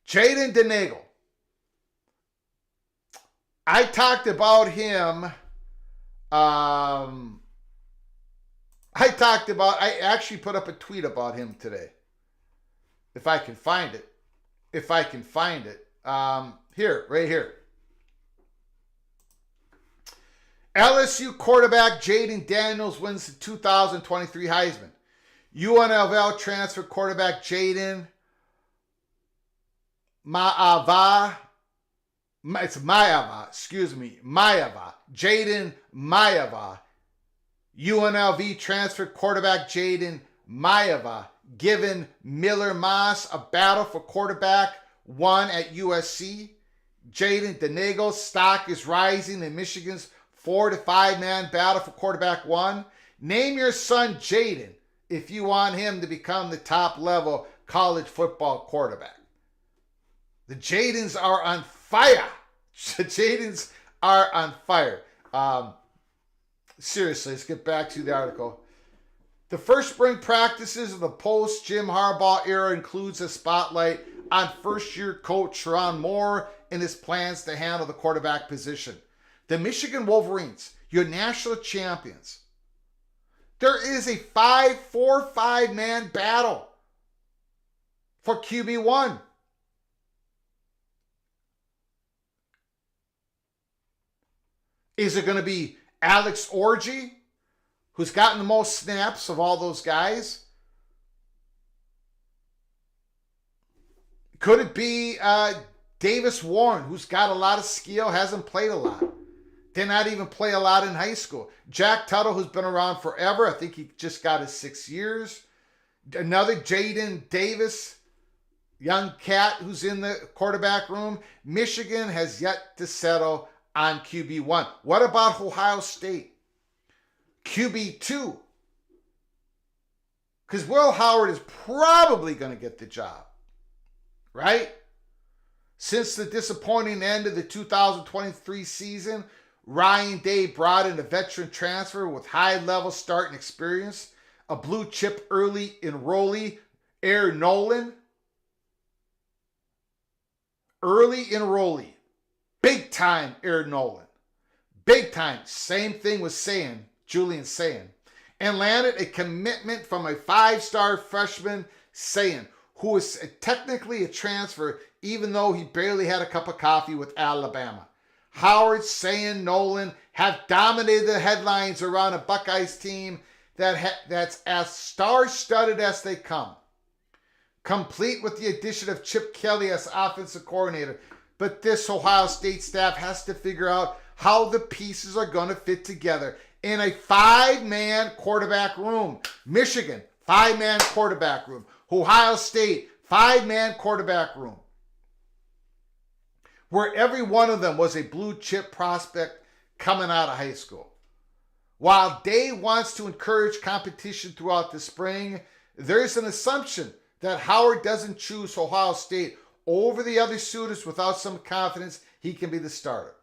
Jaden Denagel. I talked about him. I actually put up a tweet about him today. If I can find it. Here, right here. LSU quarterback Jaden Daniels wins the 2023 Heisman. UNLV transfer quarterback Jaden Maava. Jaden Maava. UNLV transfer quarterback Jaden Maava. Given Miller Moss a battle for quarterback one at USC. Jaden Denagel's stock is rising in Michigan's 4 to 5 man battle for quarterback one. Name your son Jaden if you want him to become the top level college football quarterback. The Jadens are on fire. Seriously, let's get back to the article. The first spring practices of the post-Jim Harbaugh era includes a spotlight on first-year coach Sherrone Moore and his plans to handle the quarterback position. The Michigan Wolverines, your national champions. There is a 4-5 man battle for QB1. Is it going to be Alex Orji who's gotten the most snaps of all those guys? Could it be Davis Warren, who's got a lot of skill, hasn't played a lot? Did not even play a lot in high school. Jack Tuttle, who's been around forever. I think he just got his 6 years. Another Jaden Davis, young cat who's in the quarterback room. Michigan has yet to settle on QB1. What about Ohio State? QB2. Because Will Howard is probably going to get the job. Right? Since the disappointing end of the 2023 season, Ryan Day brought in a veteran transfer with high-level starting experience, a blue-chip early enrollee, Air Nolan. Early enrollee. Big-time Air Nolan. Big time. Same thing with Julian Sayin. And landed a commitment from a 5-star freshman, Sayin, who is technically a transfer even though he barely had a cup of coffee with Alabama. Howard, Sayin, Nolan have dominated the headlines around a Buckeyes team that's as star-studded as they come. Complete with the addition of Chip Kelly as offensive coordinator. But this Ohio State staff has to figure out how the pieces are going to fit together in a 5-man quarterback room. Michigan, 5-man quarterback room. Ohio State, 5-man quarterback room. Where every one of them was a blue chip prospect coming out of high school. While Day wants to encourage competition throughout the spring, there's an assumption that Howard doesn't choose Ohio State over the other suitors without some confidence he can be the starter.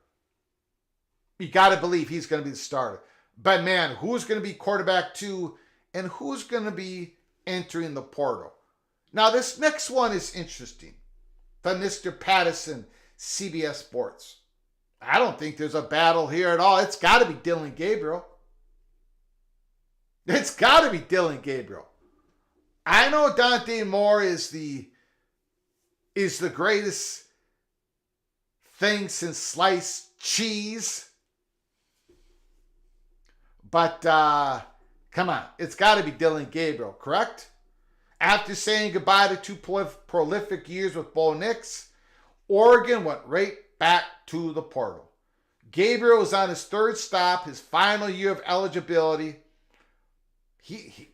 You got to believe he's going to be the starter. But man, who's going to be quarterback 2 and who's going to be entering the portal? Now this next one is interesting. From Mr. Patterson, CBS Sports. I don't think there's a battle here at all. It's got to be Dylan Gabriel. It's got to be Dylan Gabriel. I know Dante Moore is the greatest thing since sliced cheese. But come on, it's got to be Dylan Gabriel, correct? After saying goodbye to 2 prolific years with Bo Nix, Oregon went right back to the portal. Gabriel was on his 3rd stop, his final year of eligibility. He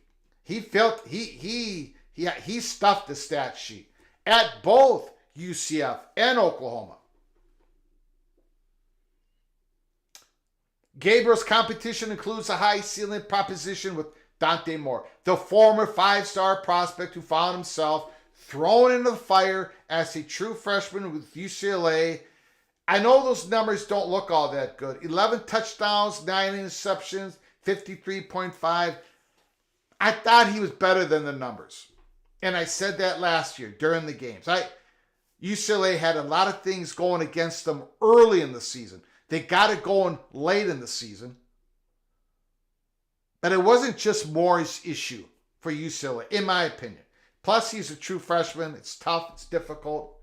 stuffed the stat sheet at both UCF and Oklahoma. Gabriel's competition includes a high ceiling proposition with Dante Moore, the former 5-star prospect who found himself thrown into the fire as a true freshman with UCLA. I know those numbers don't look all that good. 11 touchdowns, 9 interceptions, 53.5. I thought he was better than the numbers. And I said that last year during the games. UCLA had a lot of things going against them early in the season. They got it going late in the season. But it wasn't just Moore's issue for UCLA, in my opinion. Plus, he's a true freshman. It's tough. It's difficult.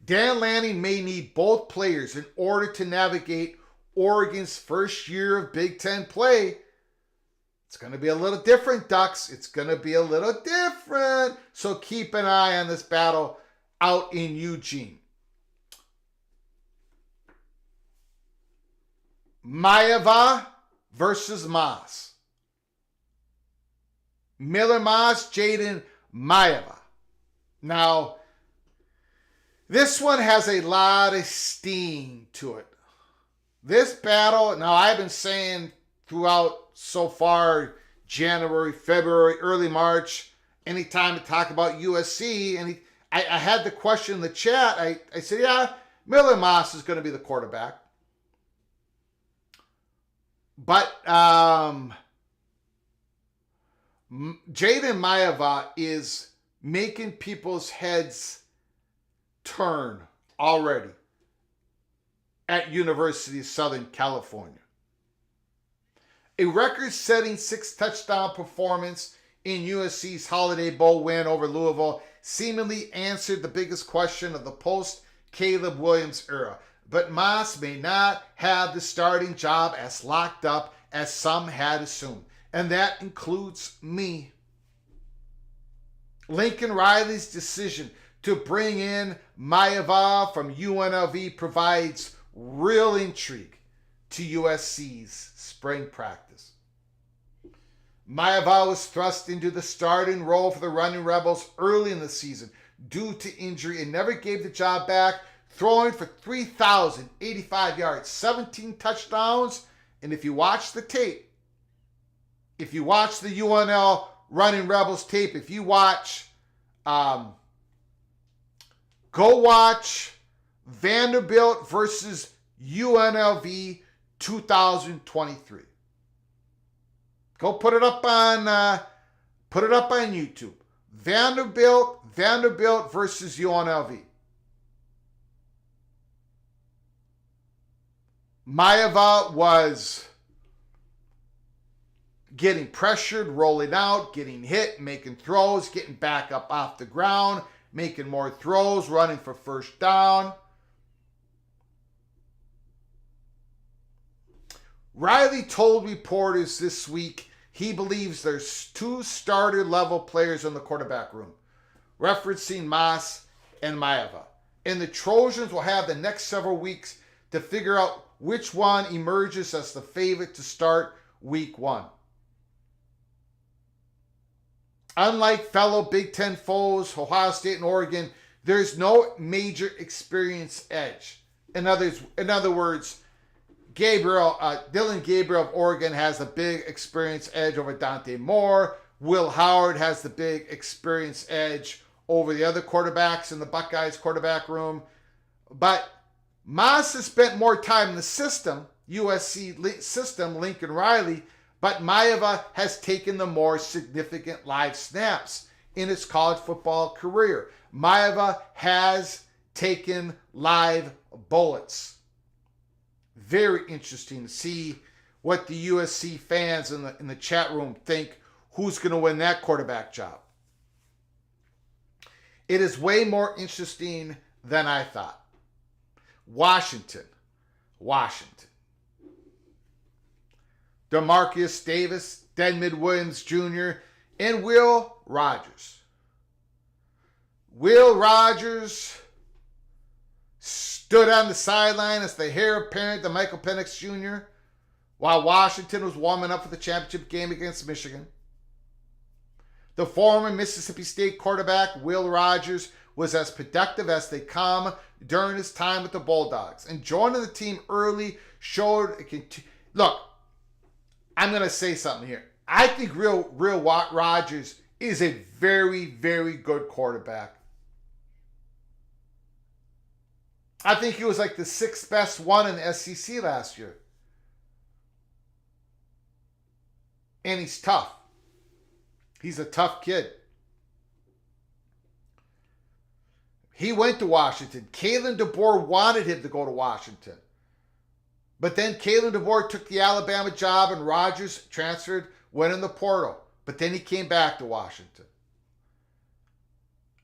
Dan Lanning may need both players in order to navigate Oregon's first year of Big Ten play. It's going to be a little different, Ducks. It's going to be a little different. So keep an eye on this battle out in Eugene. Maeva versus Moss. Miller Moss, Jaden Maeva. Now, this one has a lot of steam to it. This battle, now I've been saying throughout so far, January, February, early March, anytime to talk about USC, and I had the question in the chat. I said, yeah, Miller Moss is going to be the quarterback. But Jaden Maeva is making people's heads turn already at University of Southern California. A record-setting 6-touchdown performance in USC's Holiday Bowl win over Louisville seemingly answered the biggest question of the post-Caleb Williams era. but Moss may not have the starting job as locked up as some had assumed, and that includes me. Lincoln Riley's decision to bring in Maeva from UNLV provides real intrigue to USC's spring practice. Maeva was thrust into the starting role for the Running Rebels early in the season due to injury and never gave the job back, throwing for 3,085 yards, 17 touchdowns. And if you watch the tape, if you watch the UNL Running Rebels tape, if you watch, go watch Vanderbilt versus UNLV 2023. Go put it up on YouTube. Vanderbilt versus UNLV. Maeva was getting pressured, rolling out, getting hit, making throws, getting back up off the ground, making more throws, running for first down. Riley told reporters this week he believes there's two starter-level players in the quarterback room, referencing Moss and Maeva. And the Trojans will have the next several weeks to figure out which one emerges as the favorite to start week one. Unlike fellow Big Ten foes, Ohio State and Oregon, there's no major experience edge. In other words, Dylan Gabriel of Oregon has a big experience edge over Dante Moore. Will Howard has the big experience edge over the other quarterbacks in the Buckeyes quarterback room. But Moss has spent more time in the system, USC system, Lincoln Riley, but Maeva has taken the more significant live snaps in his college football career. Maeva has taken live bullets. Very interesting to see what the USC fans in the chat room think who's going to win that quarterback job. It is way more interesting than I thought. Washington. DeMarcus Davis, Denmond Williams Jr., and Will Rogers. Will Rogers stood on the sideline as the heir apparent to Michael Penix Jr. while Washington was warming up for the championship game against Michigan. The former Mississippi State quarterback, Will Rogers, was as productive as they come during his time with the Bulldogs. And joining the team early showed look, I'm going to say something here. I think Will Rogers is a very, very good quarterback. I think he was like the sixth best one in the SEC last year. And he's tough. He's a tough kid. He went to Washington. Kalen DeBoer wanted him to go to Washington. But then Kalen DeBoer took the Alabama job and Rodgers transferred, went in the portal. But then he came back to Washington.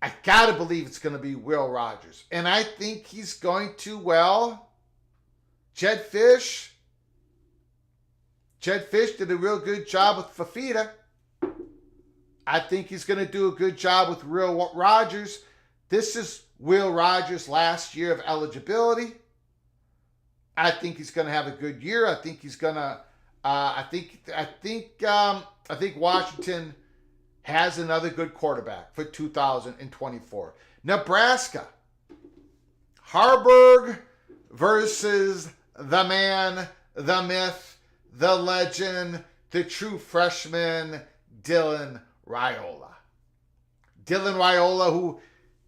I got to believe it's going to be Will Rogers. And I think he's going to, Jed Fish did a real good job with Fafita. I think he's going to do a good job with Will Rogers. This is Will Rogers' last year of eligibility. I think he's going to have a good year. I think he's going to. I think Washington has another good quarterback for 2024. Nebraska. Harburg versus the man, the myth, the legend, the true freshman, Dylan Raiola. Dylan Raiola, who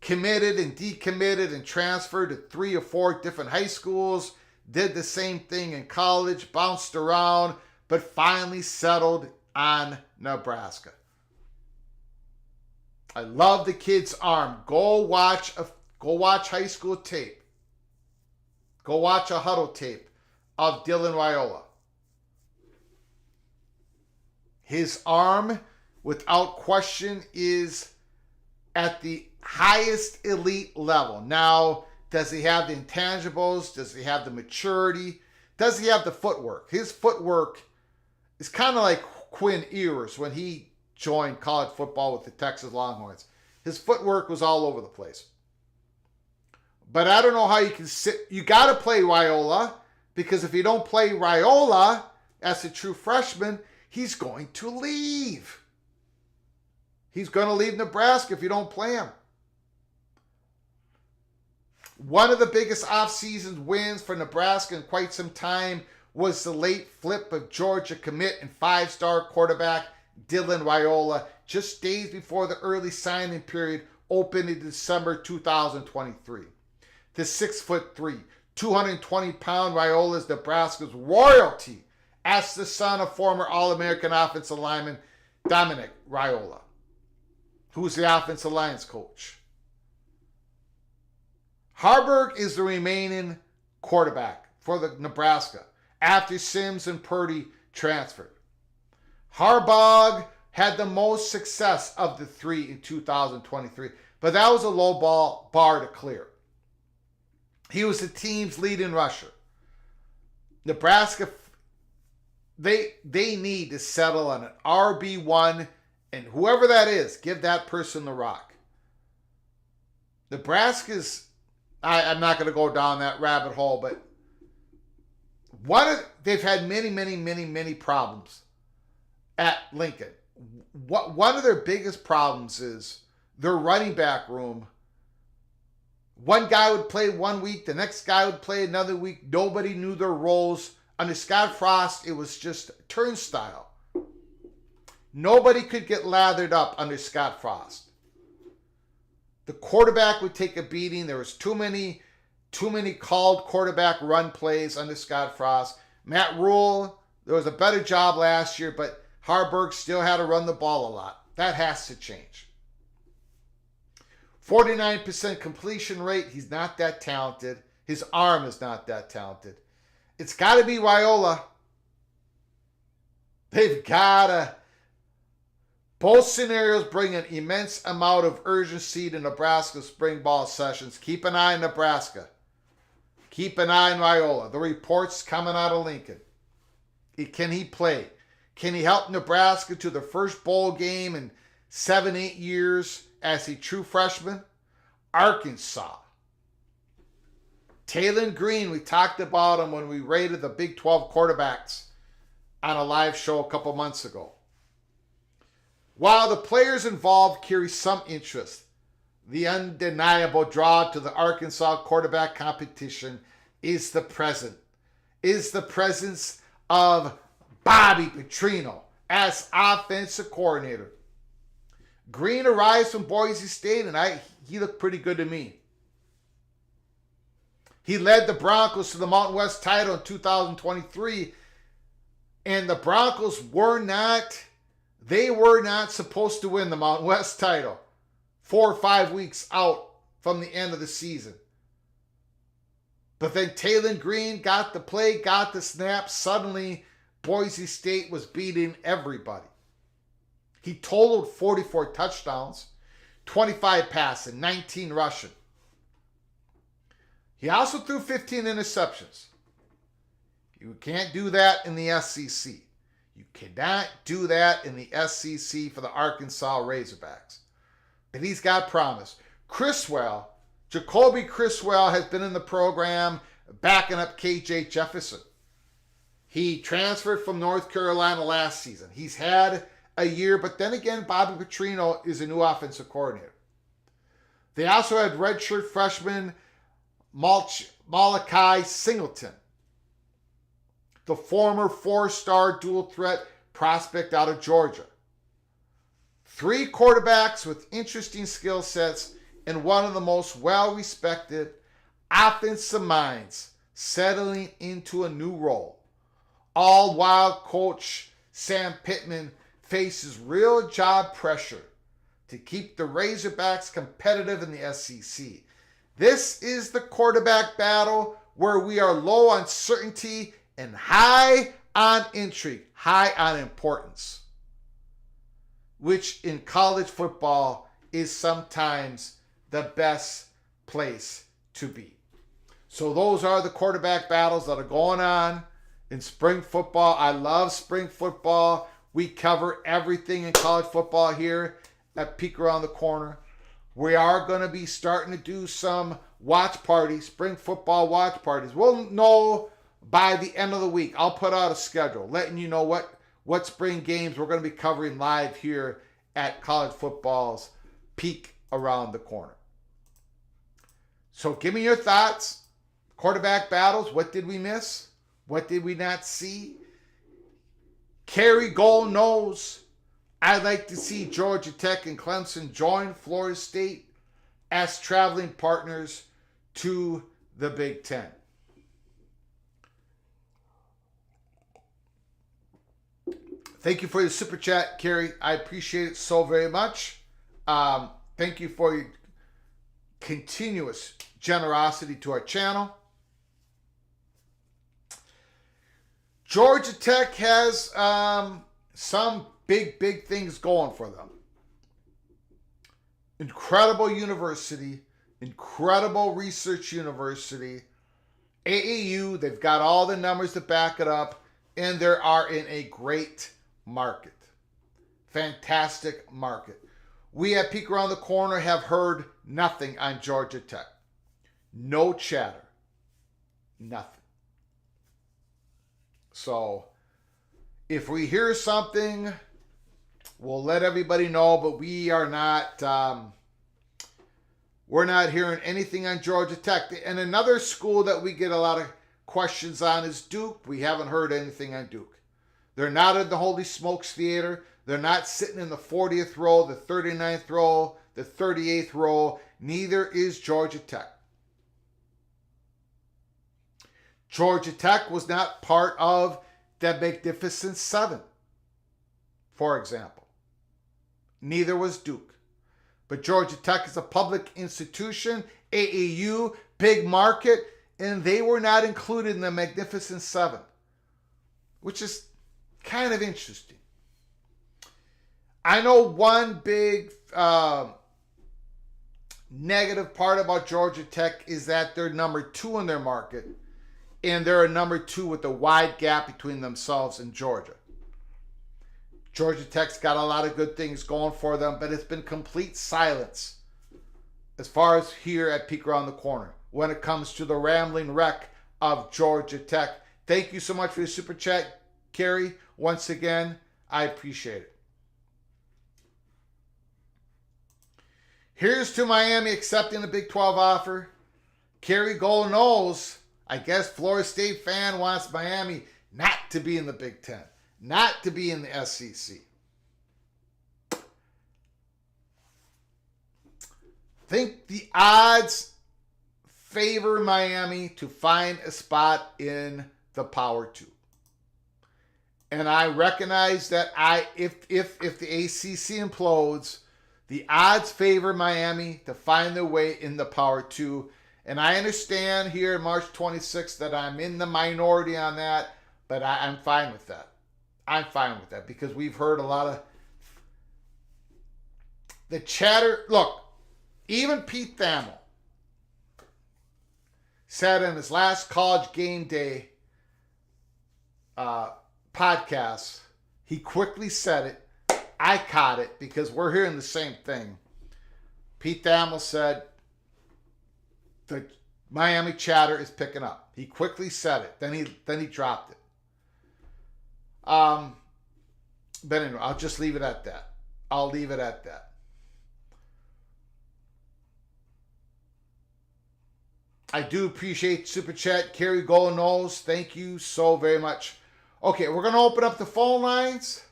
committed and decommitted and transferred to 3 or 4 different high schools, did the same thing in college, bounced around, but finally settled on Nebraska. I love the kid's arm. Go watch high school tape. Go watch a huddle tape of Dylan Raiola. His arm, without question, is at the highest elite level. Now, Does he have the intangibles? Does he have the maturity? Does he have the footwork? His footwork is kind of like Quinn Ewers when he joined college football with the Texas Longhorns. His footwork was all over the place. But I don't know how you can sit. You got to play Raiola, because if you don't play Raiola as a true freshman, he's going to leave. He's going to leave Nebraska if you don't play him. One of the biggest offseason wins for Nebraska in quite some time was the late flip of Georgia commit and five-star quarterback Dylan Raiola just days before the early signing period opened in December 2023. The 6'3", 220-pound Raiola is Nebraska's royalty as the son of former All-American offensive lineman Dominic Raiola, who's the offensive lines coach. Harburg is the remaining quarterback for the Nebraska after Sims and Purdy transferred. Harbaugh had the most success of the three in 2023, but that was a low bar to clear. He was the team's leading rusher. Nebraska, they need to settle on an RB1, and whoever that is, give that person the rock. Nebraska's, I'm not going to go down that rabbit hole, but they've had many problems at Lincoln. One of their biggest problems is their running back room. One guy would play 1 week, the next guy would play another week. Nobody knew their roles. Under Scott Frost, it was just turnstile. Nobody could get lathered up under Scott Frost. The quarterback would take a beating. There was too many called quarterback run plays under Scott Frost. Matt Rule, there was a better job last year, but Harburg still had to run the ball a lot. That has to change. 49% completion rate. He's not that talented. His arm is not that talented. It's got to be Raiola. They've got to. Both scenarios bring an immense amount of urgency to Nebraska spring ball sessions. Keep an eye on Nebraska. Keep an eye on Raiola. The reports coming out of Lincoln. Can he play? Can he help Nebraska to the first bowl game in 7-8 years as a true freshman? Arkansas. Taylor Green, we talked about him when we rated the Big 12 quarterbacks on a live show a couple months ago. While the players involved carry some interest, the undeniable draw to the Arkansas quarterback competition is the presence of Bobby Petrino as offensive coordinator. Green arrives from Boise State, and he looked pretty good to me. He led the Broncos to the Mountain West title in 2023, and the Broncos were not supposed to win the Mountain West title 4 or 5 weeks out from the end of the season. But then Taylor Green got the play, got the snap. Suddenly, Boise State was beating everybody. He totaled 44 touchdowns, 25 passing, 19 rushing. He also threw 15 interceptions. You can't do that in the SEC. You cannot do that in the SEC for the Arkansas Razorbacks. But he's got promise. Jacoby Criswell has been in the program backing up KJ Jefferson. He transferred from North Carolina last season. He's had a year, but then again, Bobby Petrino is a new offensive coordinator. They also had redshirt freshman Malachi Singleton, the former 4-star dual threat prospect out of Georgia. 3 quarterbacks with interesting skill sets and one of the most well-respected offensive minds settling into a new role. All while Coach Sam Pittman faces real job pressure to keep the Razorbacks competitive in the SEC. This is the quarterback battle where we are low on certainty and high on intrigue, high on importance, which in college football is sometimes the best place to be. So those are the quarterback battles that are going on in spring football. I love spring football. We cover everything in college football here at Peek Around the Corner. We are going to be starting to do some watch parties, spring football watch parties. We'll know by the end of the week. I'll put out a schedule letting you know what spring games we're going to be covering live here at college football's Peek Around the Corner. So give me your thoughts. Quarterback battles, what did we miss? What did we not see? Kerry Gold knows I'd like to see Georgia Tech and Clemson join Florida State as traveling partners to the Big Ten. Thank you for your super chat, Kerry. I appreciate it so very much. Thank you for your continuous generosity to our channel. Georgia Tech has some big things going for them. Incredible university, incredible research university. AAU, they've got all the numbers to back it up, and they are in a great market. Fantastic market. We at Peek Around the Corner have heard nothing on Georgia Tech. No chatter. Nothing. So, if we hear something, we'll let everybody know, but we are not, we're not hearing anything on Georgia Tech. And another school that we get a lot of questions on is Duke. We haven't heard anything on Duke. They're not in the Holy Smokes Theater. They're not sitting in the 40th row, the 39th row, the 38th row. Neither is Georgia Tech. Georgia Tech was not part of the Magnificent Seven, for example. Neither was Duke. But Georgia Tech is a public institution, AAU, big market, and they were not included in the Magnificent Seven, which is kind of interesting. I know one big negative part about Georgia Tech is that they're number 2 in their market, and they're a number 2 with a wide gap between themselves and Georgia. Georgia Tech's got a lot of good things going for them, but it's been complete silence as far as here at Peek Around the Corner when it comes to the rambling wreck of Georgia Tech. Thank you so much for your super chat, Kerry. Once again, I appreciate it. Here's to Miami accepting the Big 12 offer. Kerry Gold knows, I guess Florida State fan wants Miami not to be in the Big Ten, not to be in the SEC. Think the odds favor Miami to find a spot in the Power 2. And I recognize that if the ACC implodes, the odds favor Miami to find their way in the Power 2. And I understand here March 26th that I'm in the minority on that, but I'm fine with that. I'm fine with that because we've heard a lot of the chatter. Look, even Pete Thamel said in his last College Game Day podcast, he quickly said it. I caught it because we're hearing the same thing. Pete Thamel said the Miami chatter is picking up. He quickly said it. Then he dropped it. But anyway, I'll just leave it at that. I'll leave it at that. I do appreciate Super Chat. Kerry Gold knows. Thank you so very much. Okay, we're going to open up the phone lines.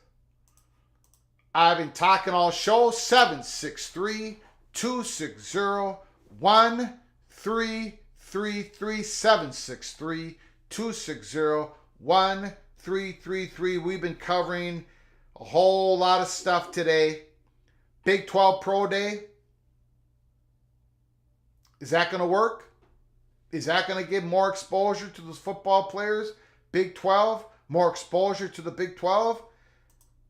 I've been talking all show. 763-260-1333. 763-260-1333. We've been covering a whole lot of stuff today. Big 12 Pro Day. Is that going to work? Is that going to give more exposure to those football players? Big 12, more exposure to the Big 12.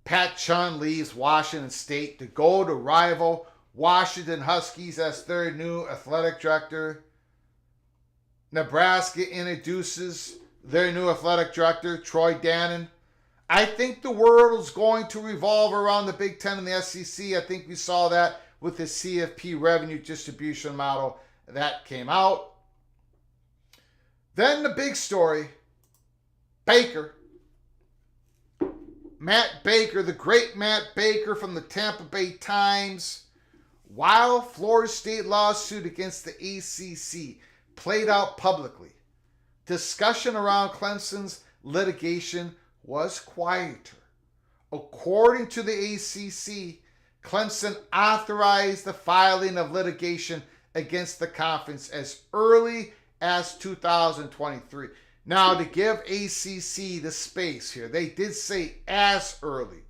Pat Chun leaves Washington State to go to rival Washington Huskies as their new athletic director. Nebraska introduces their new athletic director, Troy Dannon. I think the world is going to revolve around the Big Ten and the SEC. I think we saw that with the CFP revenue distribution model that came out. Then the big story, Baker. Matt Baker, the great Matt Baker from the Tampa Bay Times. While Florida State lawsuit against the ACC played out publicly, discussion around Clemson's litigation was quieter. According to the ACC, Clemson authorized the filing of litigation against the conference as early as 2023. Now, to give ACC the space here, they did say as early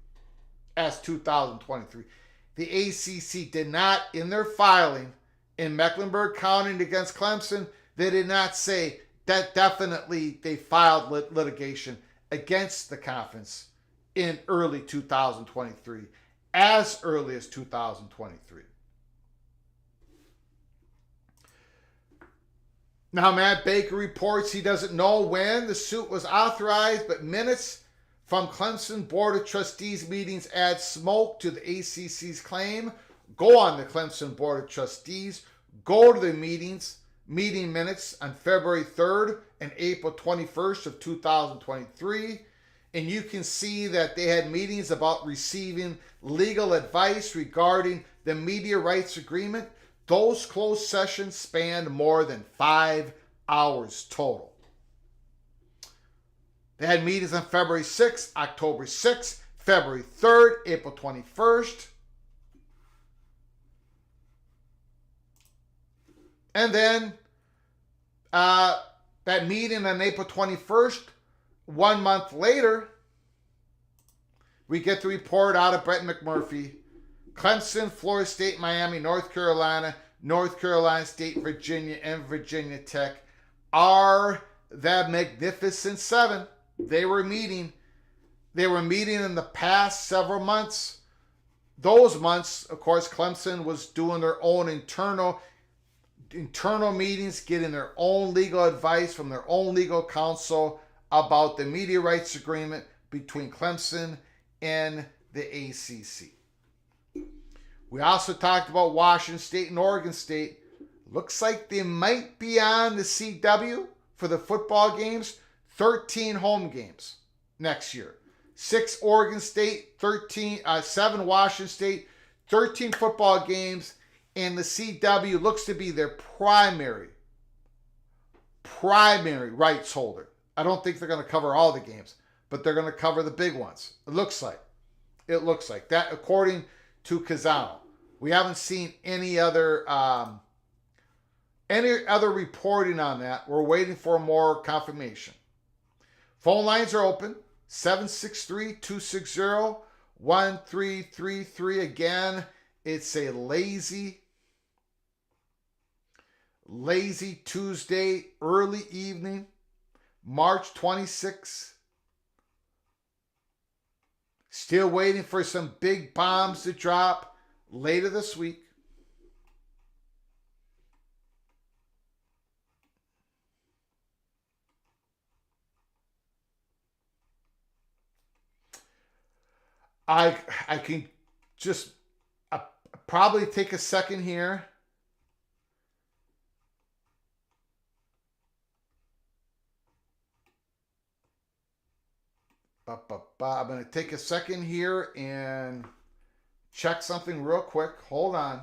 as 2023. The ACC did not, in their filing in Mecklenburg County against Clemson, they did not say that definitely they filed litigation against the conference in early 2023, as early as 2023. Now, Matt Baker reports he doesn't know when the suit was authorized, but minutes from Clemson Board of Trustees meetings add smoke to the ACC's claim. Go on the Clemson Board of Trustees. Go to the meeting minutes on February 3rd and April 21st of 2023. And you can see that they had meetings about receiving legal advice regarding the media rights agreement. Those closed sessions spanned more than 5 hours total. They had meetings on February 6th, October 6th, February 3rd, April 21st. And then that meeting on April 21st, 1 month later, we get the report out of Brett McMurphy. Clemson, Florida State, Miami, North Carolina State, Virginia, and Virginia Tech are the Magnificent Seven. They were meeting in the past several months. Those months, of course, Clemson was doing their own internal meetings, getting their own legal advice from their own legal counsel about the media rights agreement between Clemson and the ACC. We also talked about Washington State and Oregon State. Looks like they might be on the CW for the football games. 13 home games next year. 6 Oregon State, 7 Washington State, 13 football games, and the CW looks to be their primary rights holder. I don't think they're going to cover all the games, but they're going to cover the big ones. It looks like that, according to Kazano. We haven't seen any other reporting on that. We're waiting for more confirmation. Phone lines are open. 763-260-1333. Again, it's a lazy Tuesday, early evening, March 26th. Still waiting for some big bombs to drop later this week. I can just probably take a second here. I'm going to take a second here and check something real quick. Hold on.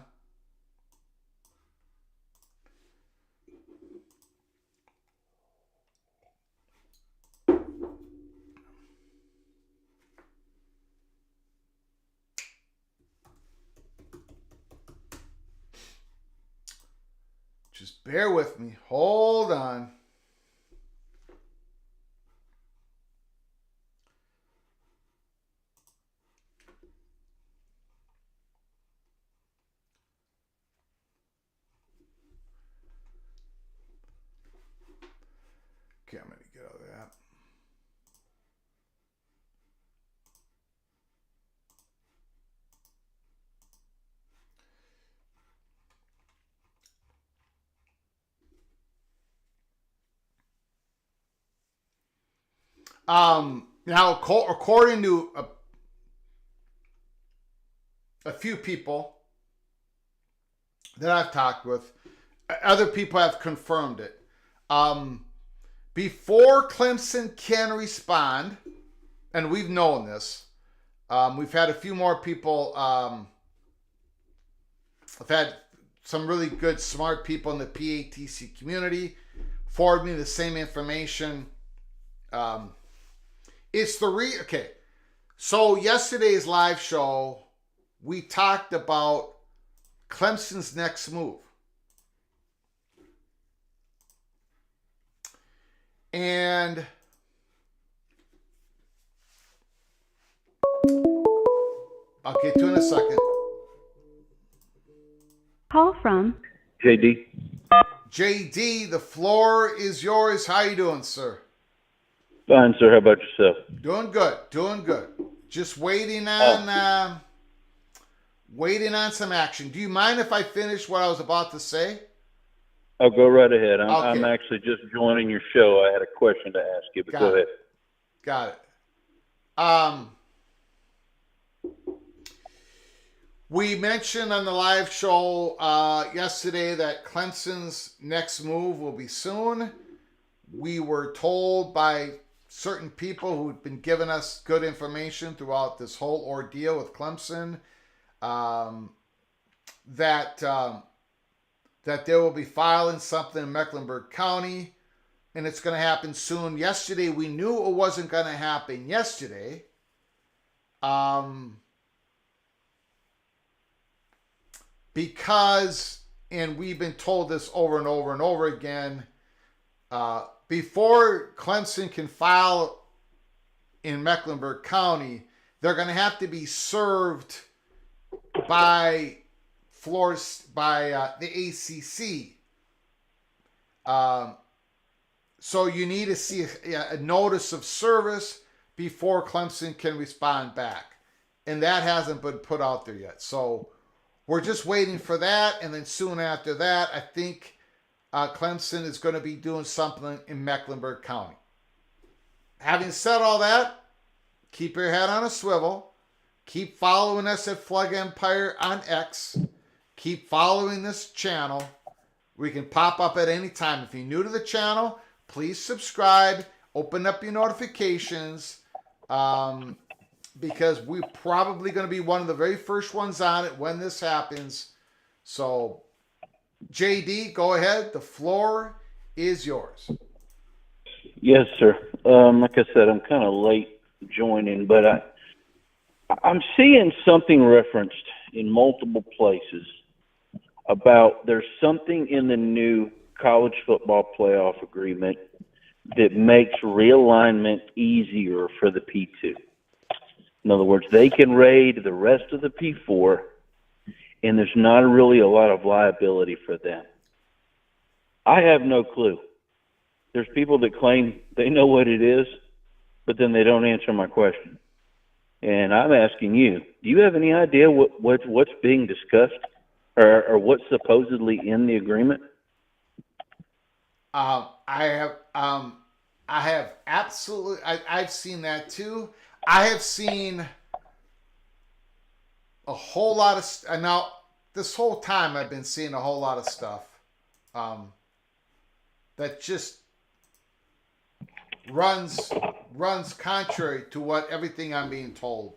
Just bear with me. Hold on. Okay, I'm going to get out of that. Now, according to a few people that I've talked with, other people have confirmed it. Before Clemson can respond, and we've known this, we've had a few more people. I've had some really good, smart people in the PATC community forward me the same information. Okay. So yesterday's live show, we talked about Clemson's next move. And I'll get to you in a second. Call from JD. JD, the floor is yours. How you doing, sir? Fine, sir. How about yourself? Doing good. Doing good. Just waiting on some action. Do you mind if I finish what I was about to say? I'll go right ahead. I'm, Okay. I'm actually just joining your show. I had a question to ask you, but go ahead. Got it. We mentioned on the live show yesterday that Clemson's next move will be soon. We were told by certain people who'd been giving us good information throughout this whole ordeal with Clemson that they will be filing something in Mecklenburg County, and it's going to happen soon. Yesterday, we knew it wasn't going to happen yesterday. Because, and we've been told this over and over and over again, before Clemson can file in Mecklenburg County, they're going to have to be served by the ACC. So you need to see a notice of service before Clemson can respond back. And that hasn't been put out there yet. So we're just waiting for that. And then soon after that, I think Clemson is going to be doing something in Mecklenburg County. Having said all that, keep your head on a swivel. Keep following us at Flug Empire on X. Keep following this channel. We can pop up at any time. If you're new to the channel, please subscribe. Open up your notifications. Because we're probably going to be one of the very first ones on it when this happens. So, JD, go ahead. The floor is yours. Yes, sir. Like I said, I'm kind of late joining, but I'm seeing something referenced in multiple places about there's something in the new college football playoff agreement that makes realignment easier for the P2. In other words, they can raid the rest of the P4, and there's not really a lot of liability for them. I have no clue. There's people that claim they know what it is, but then they don't answer my question. And I'm asking you, do you have any idea what's being discussed or what's supposedly in the agreement? I have absolutely, I've seen that too. I have seen a whole lot of, now this whole time I've been seeing a whole lot of stuff that just runs contrary to what everything I'm being told.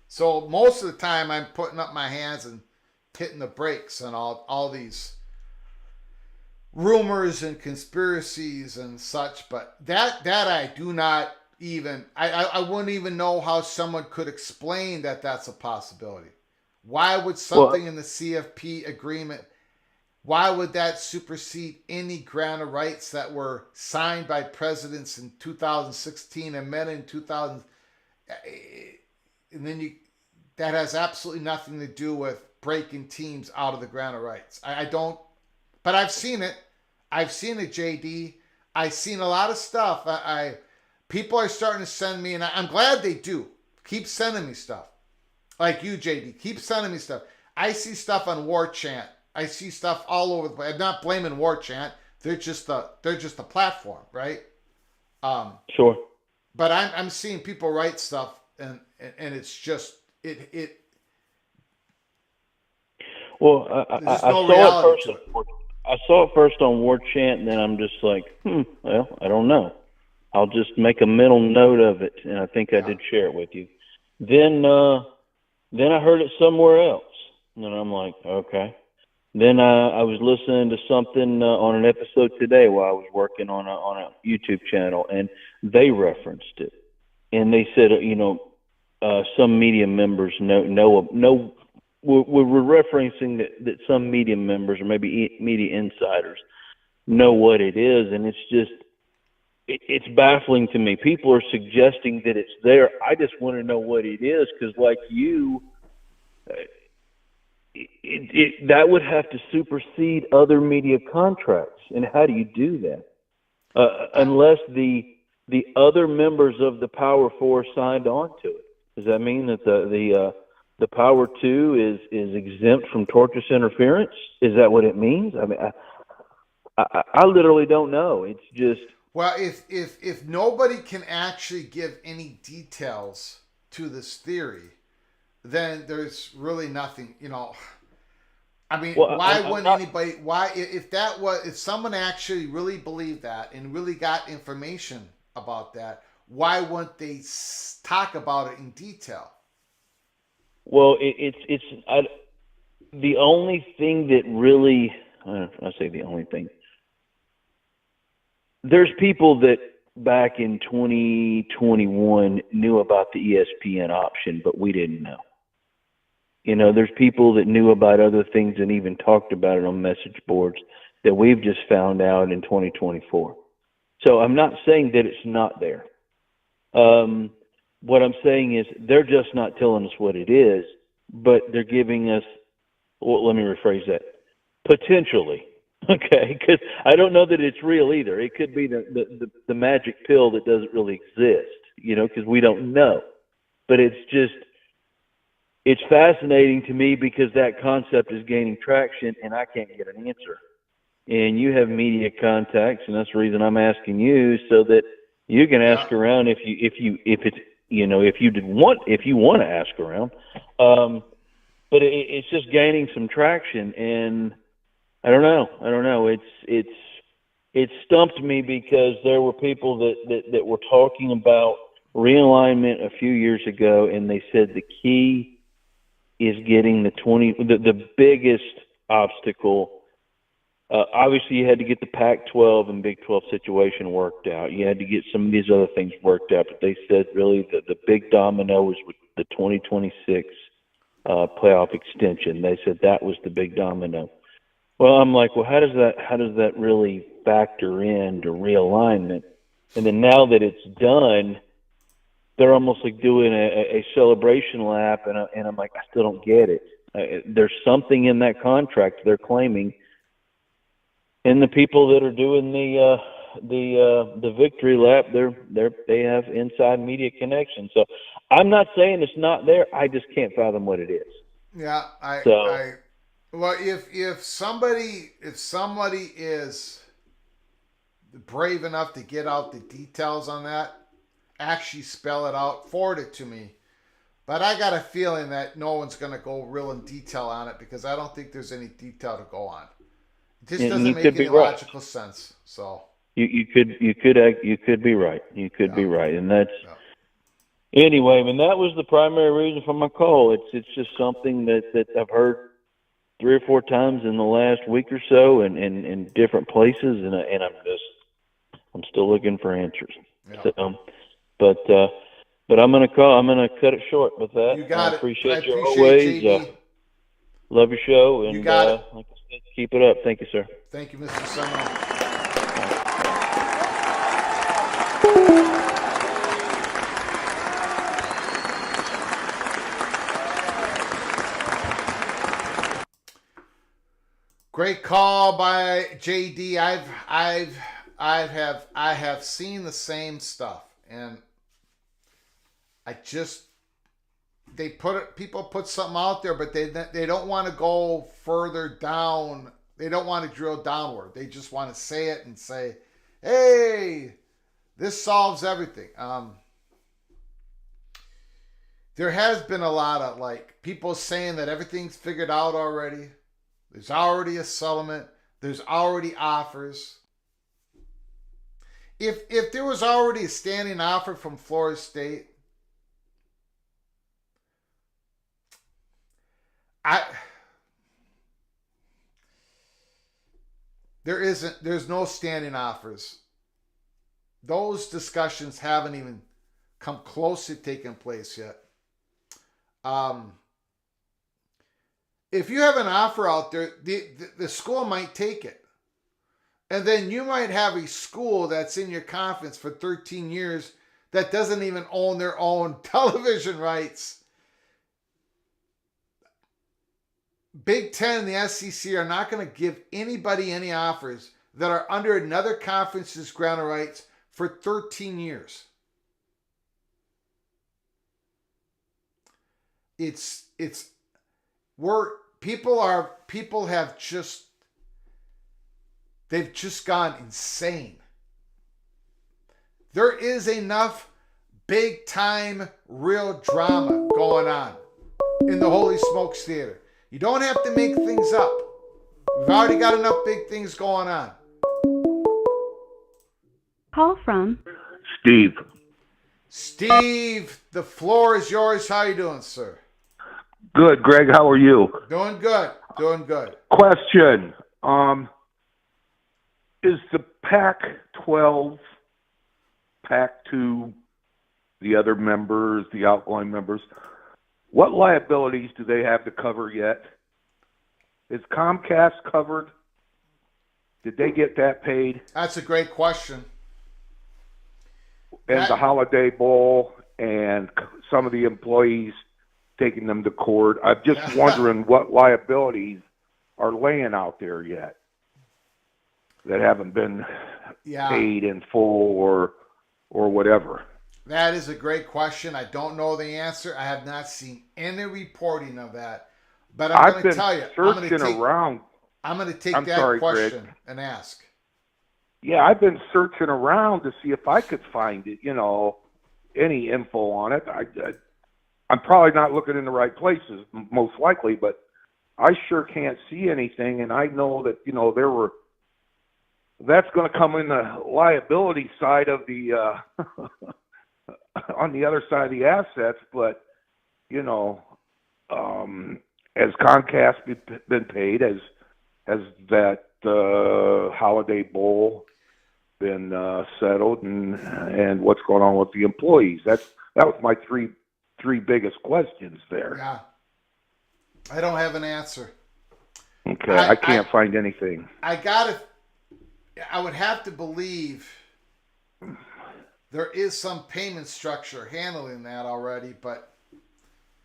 So most of the time I'm putting up my hands and hitting the brakes on all these rumors and conspiracies and such, but that I do not even, I wouldn't even know how someone could explain that that's a possibility. Why would something in the CFP agreement, why would that supersede any grant of rights that were signed by presidents in 2016 and met in 2000? And then that has absolutely nothing to do with breaking teams out of the grant of rights. I don't, but I've seen it. I've seen it, JD. I've seen a lot of stuff. People are starting to send me, and I'm glad they do. Keep sending me stuff. Like you, JD. Keep sending me stuff. I see stuff on War Chant. I see stuff all over the place. I'm not blaming War Chant. They're just a platform, right? Sure. But I'm seeing people write stuff, and it's just it. Well, There's just I no saw it reality first. to it. I saw it first on War Chant, and then I'm just like, well, I don't know. I'll just make a mental note of it, and I think I Yeah. did share it with you. Then, then I heard it somewhere else, and I'm like, okay. Then I was listening to something on an episode today while I was working on a YouTube channel, and they referenced it, and they said, some media members know we're referencing that some media members or maybe media insiders know what it is, and it's just it's baffling to me. People are suggesting that it's there. I just want to know what it is because, like you, that would have to supersede other media contracts. And how do you do that? Unless the other members of the Power Four signed on to it. Does that mean that the Power Two is exempt from tortious interference? Is that what it means? I mean, I literally don't know. It's just Well, if nobody can actually give any details to this theory, then there's really nothing. I mean, well, why I'm wouldn't not. anybody? Why if someone actually really believed that and really got information about that, why wouldn't they talk about it in detail? Well, the only thing that really I say the only thing. There's people that back in 2021 knew about the ESPN option, but we didn't know. There's people that knew about other things and even talked about it on message boards that we've just found out in 2024. So I'm not saying that it's not there. What I'm saying is they're just not telling us what it is, but they're giving us, well, let me rephrase that, potentially. Okay, because I don't know that it's real either. It could be the magic pill that doesn't really exist, because we don't know. But it's fascinating to me because that concept is gaining traction and I can't get an answer. And you have media contacts, and that's the reason I'm asking you so that you can Yeah. ask around if you want to ask around. But it's just gaining some traction, and I don't know. It stumped me because there were people that were talking about realignment a few years ago, and they said the key is getting the biggest obstacle. Obviously, you had to get the Pac-12 and Big 12 situation worked out. You had to get some of these other things worked out, but they said really the big domino was with the 2026 playoff extension. They said that was the big domino. Well, I'm like, well, how does that really factor into realignment? And then now that it's done, they're almost like doing a celebration lap, and I'm like, I still don't get it. There's something in that contract they're claiming, and the people that are doing the victory lap, they have inside media connections. So I'm not saying it's not there. I just can't fathom what it is. Yeah, So well, if somebody is brave enough to get out the details on that, actually spell it out, forward it to me. But I got a feeling that no one's going to go real in detail on it because I don't think there's any detail to go on. It just and doesn't you make could any be right. logical sense. So You could be right. You could yeah, be right, and that's yeah. anyway. I mean, that was the primary reason for my call. It's just something that I've heard 3 or 4 times in the last week or so, and in different places, and I'm still looking for answers. Yeah. So, but I'm gonna cut it short with that. You I got it. I appreciate you appreciate always. JD. Love your show, You and got it. like I said, keep it up. Thank you, sir. Thank you, Mr. Seminole. All right. Great call by JD. I have seen the same stuff, and I just people put something out there, but they don't want to go further down. They don't want to drill downward. They just want to say it and say, "Hey, This solves everything. There has been a lot of like people saying that everything's figured out already. There's already a settlement. There's already offers. If there was already a standing offer from Florida State, there's no standing offers. Those discussions haven't even come close to taking place yet. If you have an offer out there, the school might take it. And then you might have a school that's in your conference for 13 years that doesn't even own their own television rights. Big Ten and the SEC are not going to give anybody any offers that are under another conference's ground rights for 13 years. They've just gone insane. There is enough big time real drama going on in the Holy Smokes Theater. You don't have to make things up. We've already got enough big things going on. Call from Steve. Steve, the floor is yours. How you doing, sir? Good, Greg. How are you? Doing good. Doing good. Question. Is the Pac-12, Pac-2, the other members, the outgoing members, what liabilities do they have to cover yet? Is Comcast covered? Did they get that paid? That's a great question. And the Holiday Bowl and some of the employees taking them to court. I'm just wondering what liabilities are laying out there yet that haven't been paid in full or whatever. That is a great question. I don't know the answer. I have not seen any reporting of that. But I'm going to tell you, I'm going to take that question, Greg, and ask. Yeah, I've been searching around to see if I could find it, any info on it. I'm probably not looking in the right places, most likely, but I sure can't see anything. And I know that, that's going to come in the liability side of the, on the other side of the assets. But, has Comcast been paid? Has that Holiday Bowl been settled? And what's going on with the employees? That was my three biggest questions there. Yeah. I don't have an answer. Okay, I can't find anything. I would have to believe there is some payment structure handling that already, but...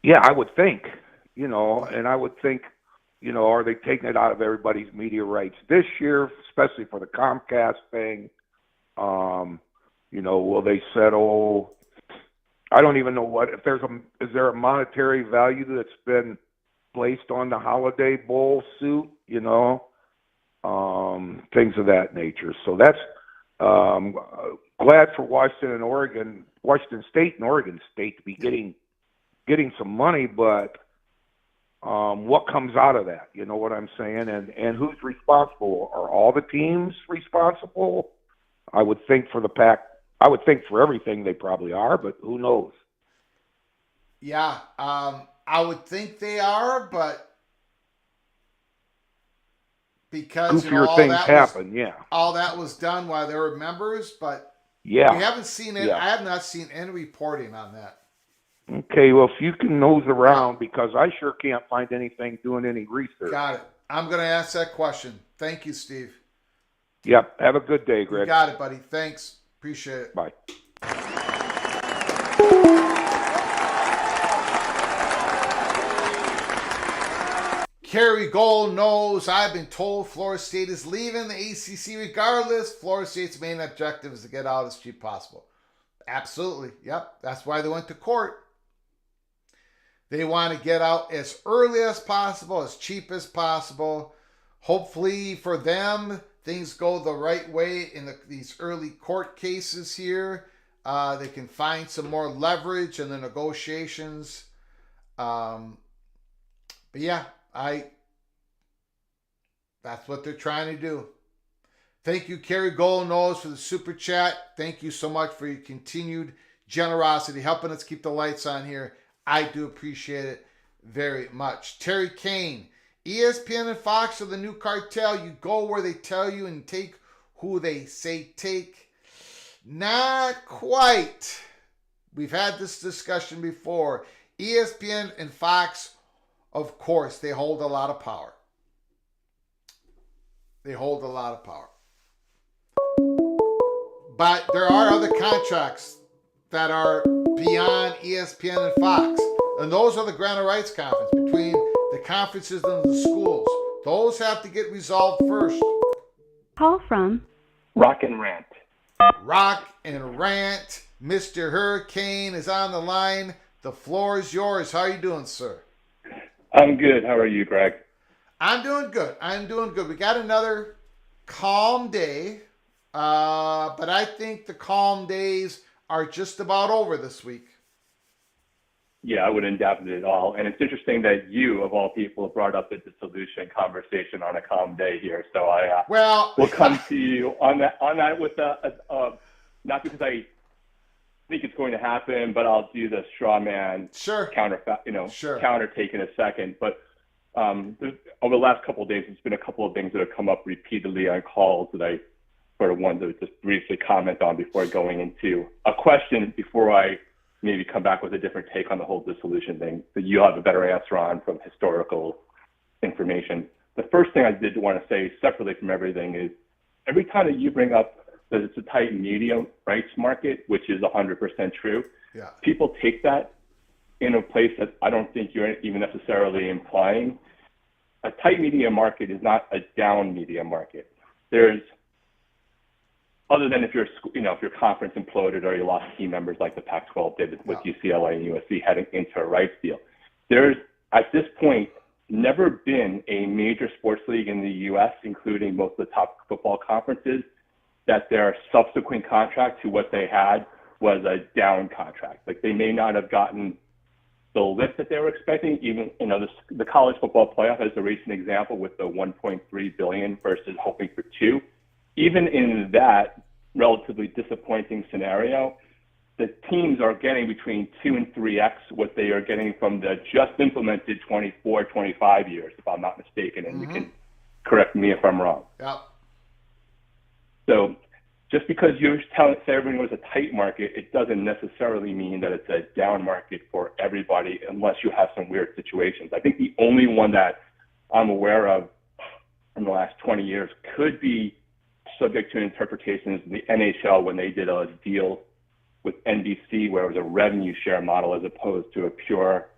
Yeah, I would think, and I would think, are they taking it out of everybody's media rights this year, especially for the Comcast thing? Will they settle? I don't even know is there a monetary value that's been placed on the Holiday Bowl suit, things of that nature. So that's glad for Washington State and Oregon State to be getting some money, but what comes out of that? You know what I'm saying? And who's responsible? Are all the teams responsible? I would think for the Pac. I would think for everything they probably are, but who knows? Yeah, I would think they are, but because goofier things happen. All that was done while they were members, but we haven't seen it. I have not seen any reporting on that. Okay, well, if you can nose around, because I sure can't find anything doing any research. Got it. I'm going to ask that question. Thank you, Steve. Yep. Have a good day, Greg. You got it, buddy. Thanks. Appreciate it. Bye. Kerry Gold knows I've been told Florida State is leaving the ACC regardless. Florida State's main objective is to get out as cheap as possible. Absolutely. Yep. That's why they went to court. They want to get out as early as possible, as cheap as possible. Hopefully for them, things go the right way in these early court cases here, they can find some more leverage in the negotiations. But yeah, that's what they're trying to do. Thank you, Kerry Goldenose, for the super chat. Thank you so much for your continued generosity, helping us keep the lights on here. I do appreciate it very much. Terry Kane, ESPN and Fox are the new cartel. You go where they tell you and take who they say take. Not quite. We've had this discussion before. ESPN and Fox, of course, they hold a lot of power. They hold a lot of power. But there are other contracts that are beyond ESPN and Fox. And those are the grant of rights conference between the conferences and the schools. Those have to get resolved first. Call from Rock and Rant. Rock and Rant. Mr. Hurricane is on the line. The floor is yours. How are you doing, sir? I'm good. How are you, Greg? I'm doing good. We got another calm day. But I think the calm days are just about over this week. Yeah, I wouldn't doubt it at all. And it's interesting that you, of all people, brought up the dissolution conversation on a calm day here. So I will come to you on that with not because I think it's going to happen, but I'll do the straw man counter take in a second. But over the last couple of days, there's been a couple of things that have come up repeatedly on calls that I sort of wanted to just briefly comment on before going into a question, before I maybe come back with a different take on the whole dissolution thing that you have a better answer on from historical information. The first thing I did want to say separately from everything is every time that you bring up that it's a tight media rights market, which is 100% true, people take that in a place that I don't think you're even necessarily implying. A tight media market is not a down media market. There's, other than if your conference imploded or you lost key members like the Pac-12 did with UCLA and USC heading into a rights deal, there's at this point never been a major sports league in the U.S., including most of the top football conferences, that their subsequent contract to what they had was a down contract. Like they may not have gotten the lift that they were expecting. Even the college football playoff is a recent example with the $1.3 billion versus hoping for $2 billion. Even in that relatively disappointing scenario, the teams are getting between 2 and 3x what they are getting from the just implemented 24, 25 years, if I'm not mistaken, and you can correct me if I'm wrong. Yep. So just because you say everyone was a tight market, it doesn't necessarily mean that it's a down market for everybody unless you have some weird situations. I think the only one that I'm aware of in the last 20 years could be subject to interpretation is the NHL when they did a deal with NBC where it was a revenue share model as opposed to a pure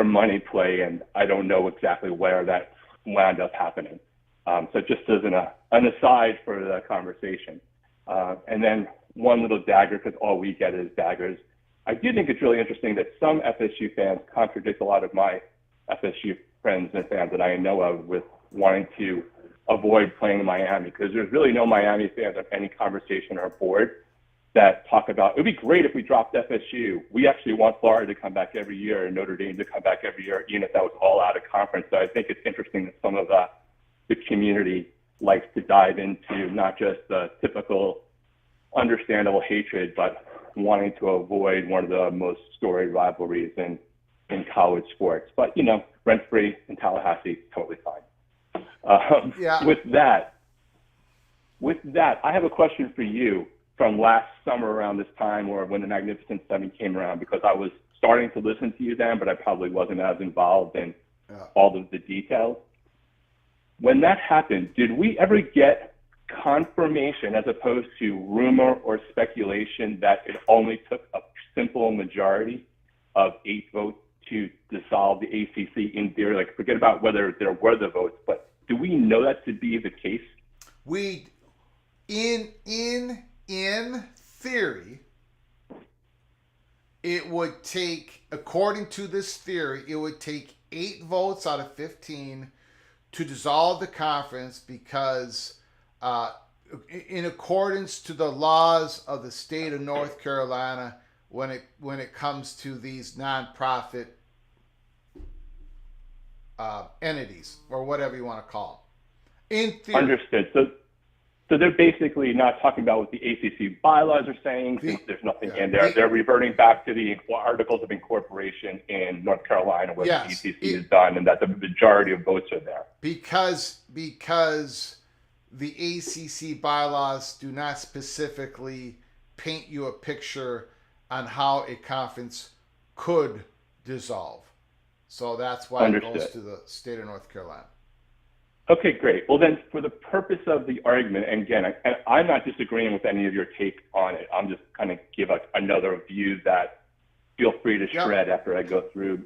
money play, and I don't know exactly where that wound up happening. So just as an aside for the conversation. And then one little dagger, because all we get is daggers. I do think it's really interesting that some FSU fans contradict a lot of my FSU friends and fans that I know of with wanting to avoid playing in Miami, because there's really no Miami fans of any conversation or board that talk about, it would be great if we dropped FSU. We actually want Florida to come back every year and Notre Dame to come back every year, even if that was all out of conference. So I think it's interesting that some of the community likes to dive into not just the typical understandable hatred, but wanting to avoid one of the most storied rivalries in college sports. But, rent-free in Tallahassee, totally fine. With that, I have a question for you from last summer around this time, or when the Magnificent Seven came around, because I was starting to listen to you then, but I probably wasn't as involved in all of the details. When that happened, did we ever get confirmation, as opposed to rumor or speculation, that it only took a simple majority of 8 votes to dissolve the ACC in theory? Like, forget about whether there were the votes, but do we know that to be the case? In theory, it would take, according to this theory, it would take 8 votes out of 15 to dissolve the conference because in accordance to the laws of the state of North Carolina, when it comes to these nonprofit entities, or whatever you want to call them. In theory. Understood. So they're basically not talking about what the ACC bylaws are saying, since there's nothing in there. They're reverting back to the Articles of Incorporation in North Carolina, where the ACC is done, and that the majority of votes are there. Because the ACC bylaws do not specifically paint you a picture on how a conference could dissolve. So that's why it goes to the state of North Carolina. Okay, great. Well, then, for the purpose of the argument, and again, I'm not disagreeing with any of your take on it. I'm just kind of give another view that feel free to shred after I go through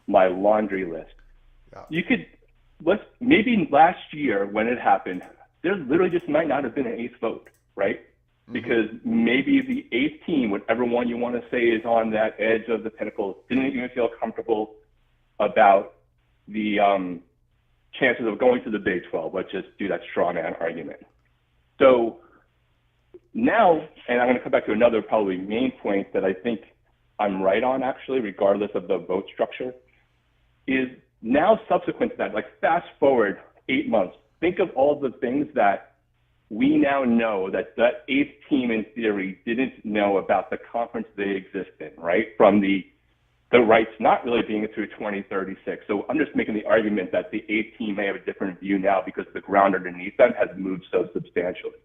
my laundry list. You could, maybe last year when it happened, there literally just might not have been an eighth vote, right? Because maybe the eighth team, whatever one you want to say is on that edge of the pinnacle, didn't even feel comfortable about the chances of going to the Big 12. Let's just do that straw man argument. So now, and I'm going to come back to another probably main point that I think I'm right on, actually, regardless of the vote structure, is now subsequent to that, like fast forward 8 months, think of all the things that we now know that eighth team in theory didn't know about the conference they exist in, right? From the rights not really being through 2036. So I'm just making the argument that the eighth team may have a different view now because the ground underneath them has moved so substantially.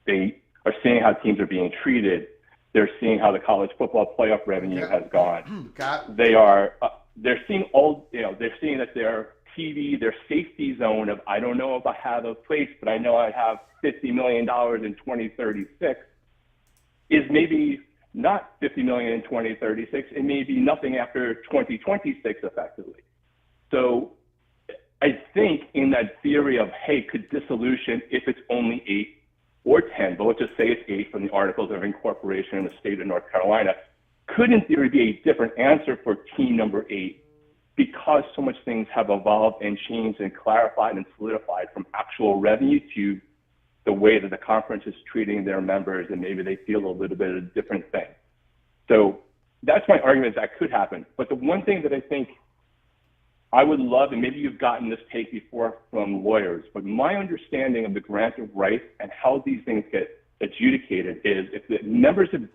They are seeing how teams are being treated. They're seeing how the college football playoff revenue has gone. They're seeing they're seeing that their TV, their safety zone of, I don't know if I have a place, but I know I have $50 million in 2036 is maybe not $50 million in 2036, and maybe nothing after 2026 effectively. So I think in that theory of, hey, could dissolution, if it's only 8 or 10, but let's just say it's 8 from the Articles of Incorporation in the state of North Carolina, could in theory be a different answer for team number 8, because so much things have evolved and changed and clarified and solidified, from actual revenue to the way that the conference is treating their members, and maybe they feel a little bit of a different thing. So that's my argument, that could happen. But the one thing that I think I would love, and maybe you've gotten this take before from lawyers, but my understanding of the grant of rights and how these things get adjudicated is, if the members have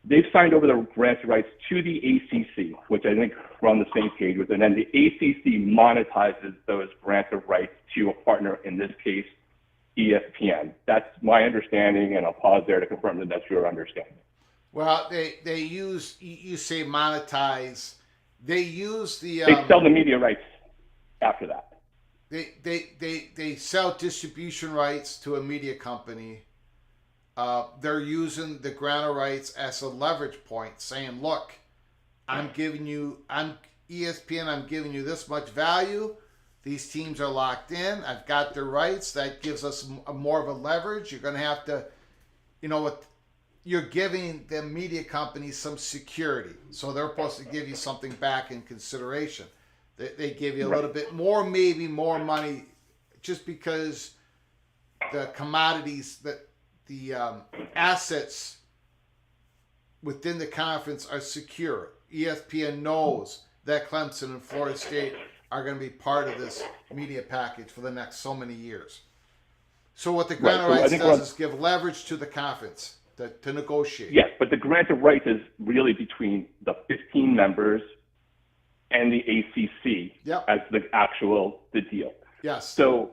they've signed over the grant of rights to the ACC, which I think we're on the same page with, and then the ACC monetizes those grant of rights to a partner, in this case, ESPN. That's my understanding, and I'll pause there to confirm that that's your understanding. Well, they use, you say monetize, they use the... they sell the media rights after that. They sell distribution rights to a media company. They're using the grant of rights as a leverage point, saying, look, I'm ESPN, I'm giving you this much value. These teams are locked in. I've got their rights. That gives us more of a leverage. You're going to have to, you're giving the media companies some security. So they're supposed to give you something back in consideration. They give you a little bit more, maybe more money, just because the commodities, the assets within the conference are secure. ESPN knows that Clemson and Florida State are going to be part of this media package for the next so many years. So what the grant of rights does is give leverage to the conference to negotiate. Yes, but the grant of rights is really between the 15 members and the ACC as the deal. Yes. So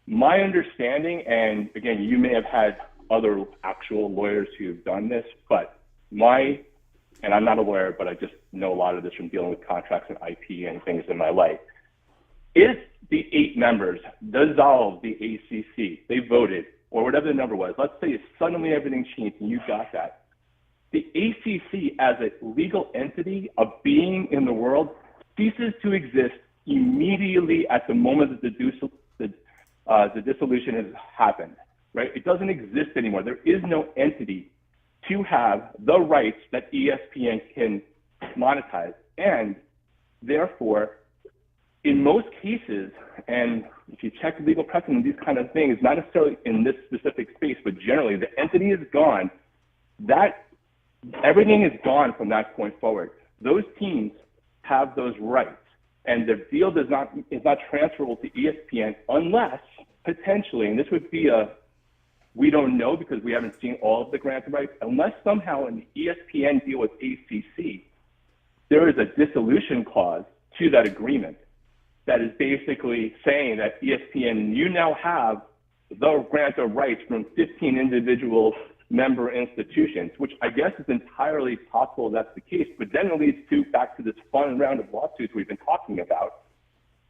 my understanding, and again, you may have had other actual lawyers who've done this, but and I'm not a lawyer, but I just know a lot of this from dealing with contracts and IP and things in my life. If the 8 members dissolve the ACC, they voted, or whatever the number was, let's say if suddenly everything changed and you got that, the ACC as a legal entity, a being in the world, ceases to exist immediately at the moment that the dissolution has happened, right? It doesn't exist anymore. There is no entity to have the rights that ESPN can monetize. And therefore, in most cases, and if you check legal precedent, these kind of things, not necessarily in this specific space, but generally, the entity is gone. That everything is gone from that point forward. Those teams have those rights, and the deal is not transferable to ESPN unless potentially, and this would be we don't know because we haven't seen all of the granted rights, unless somehow in the ESPN deal with ACC, there is a dissolution clause to that agreement that is basically saying that ESPN, you now have the grant of rights from 15 individual member institutions, which I guess is entirely possible that's the case, but then it leads back to this fun round of lawsuits we've been talking about.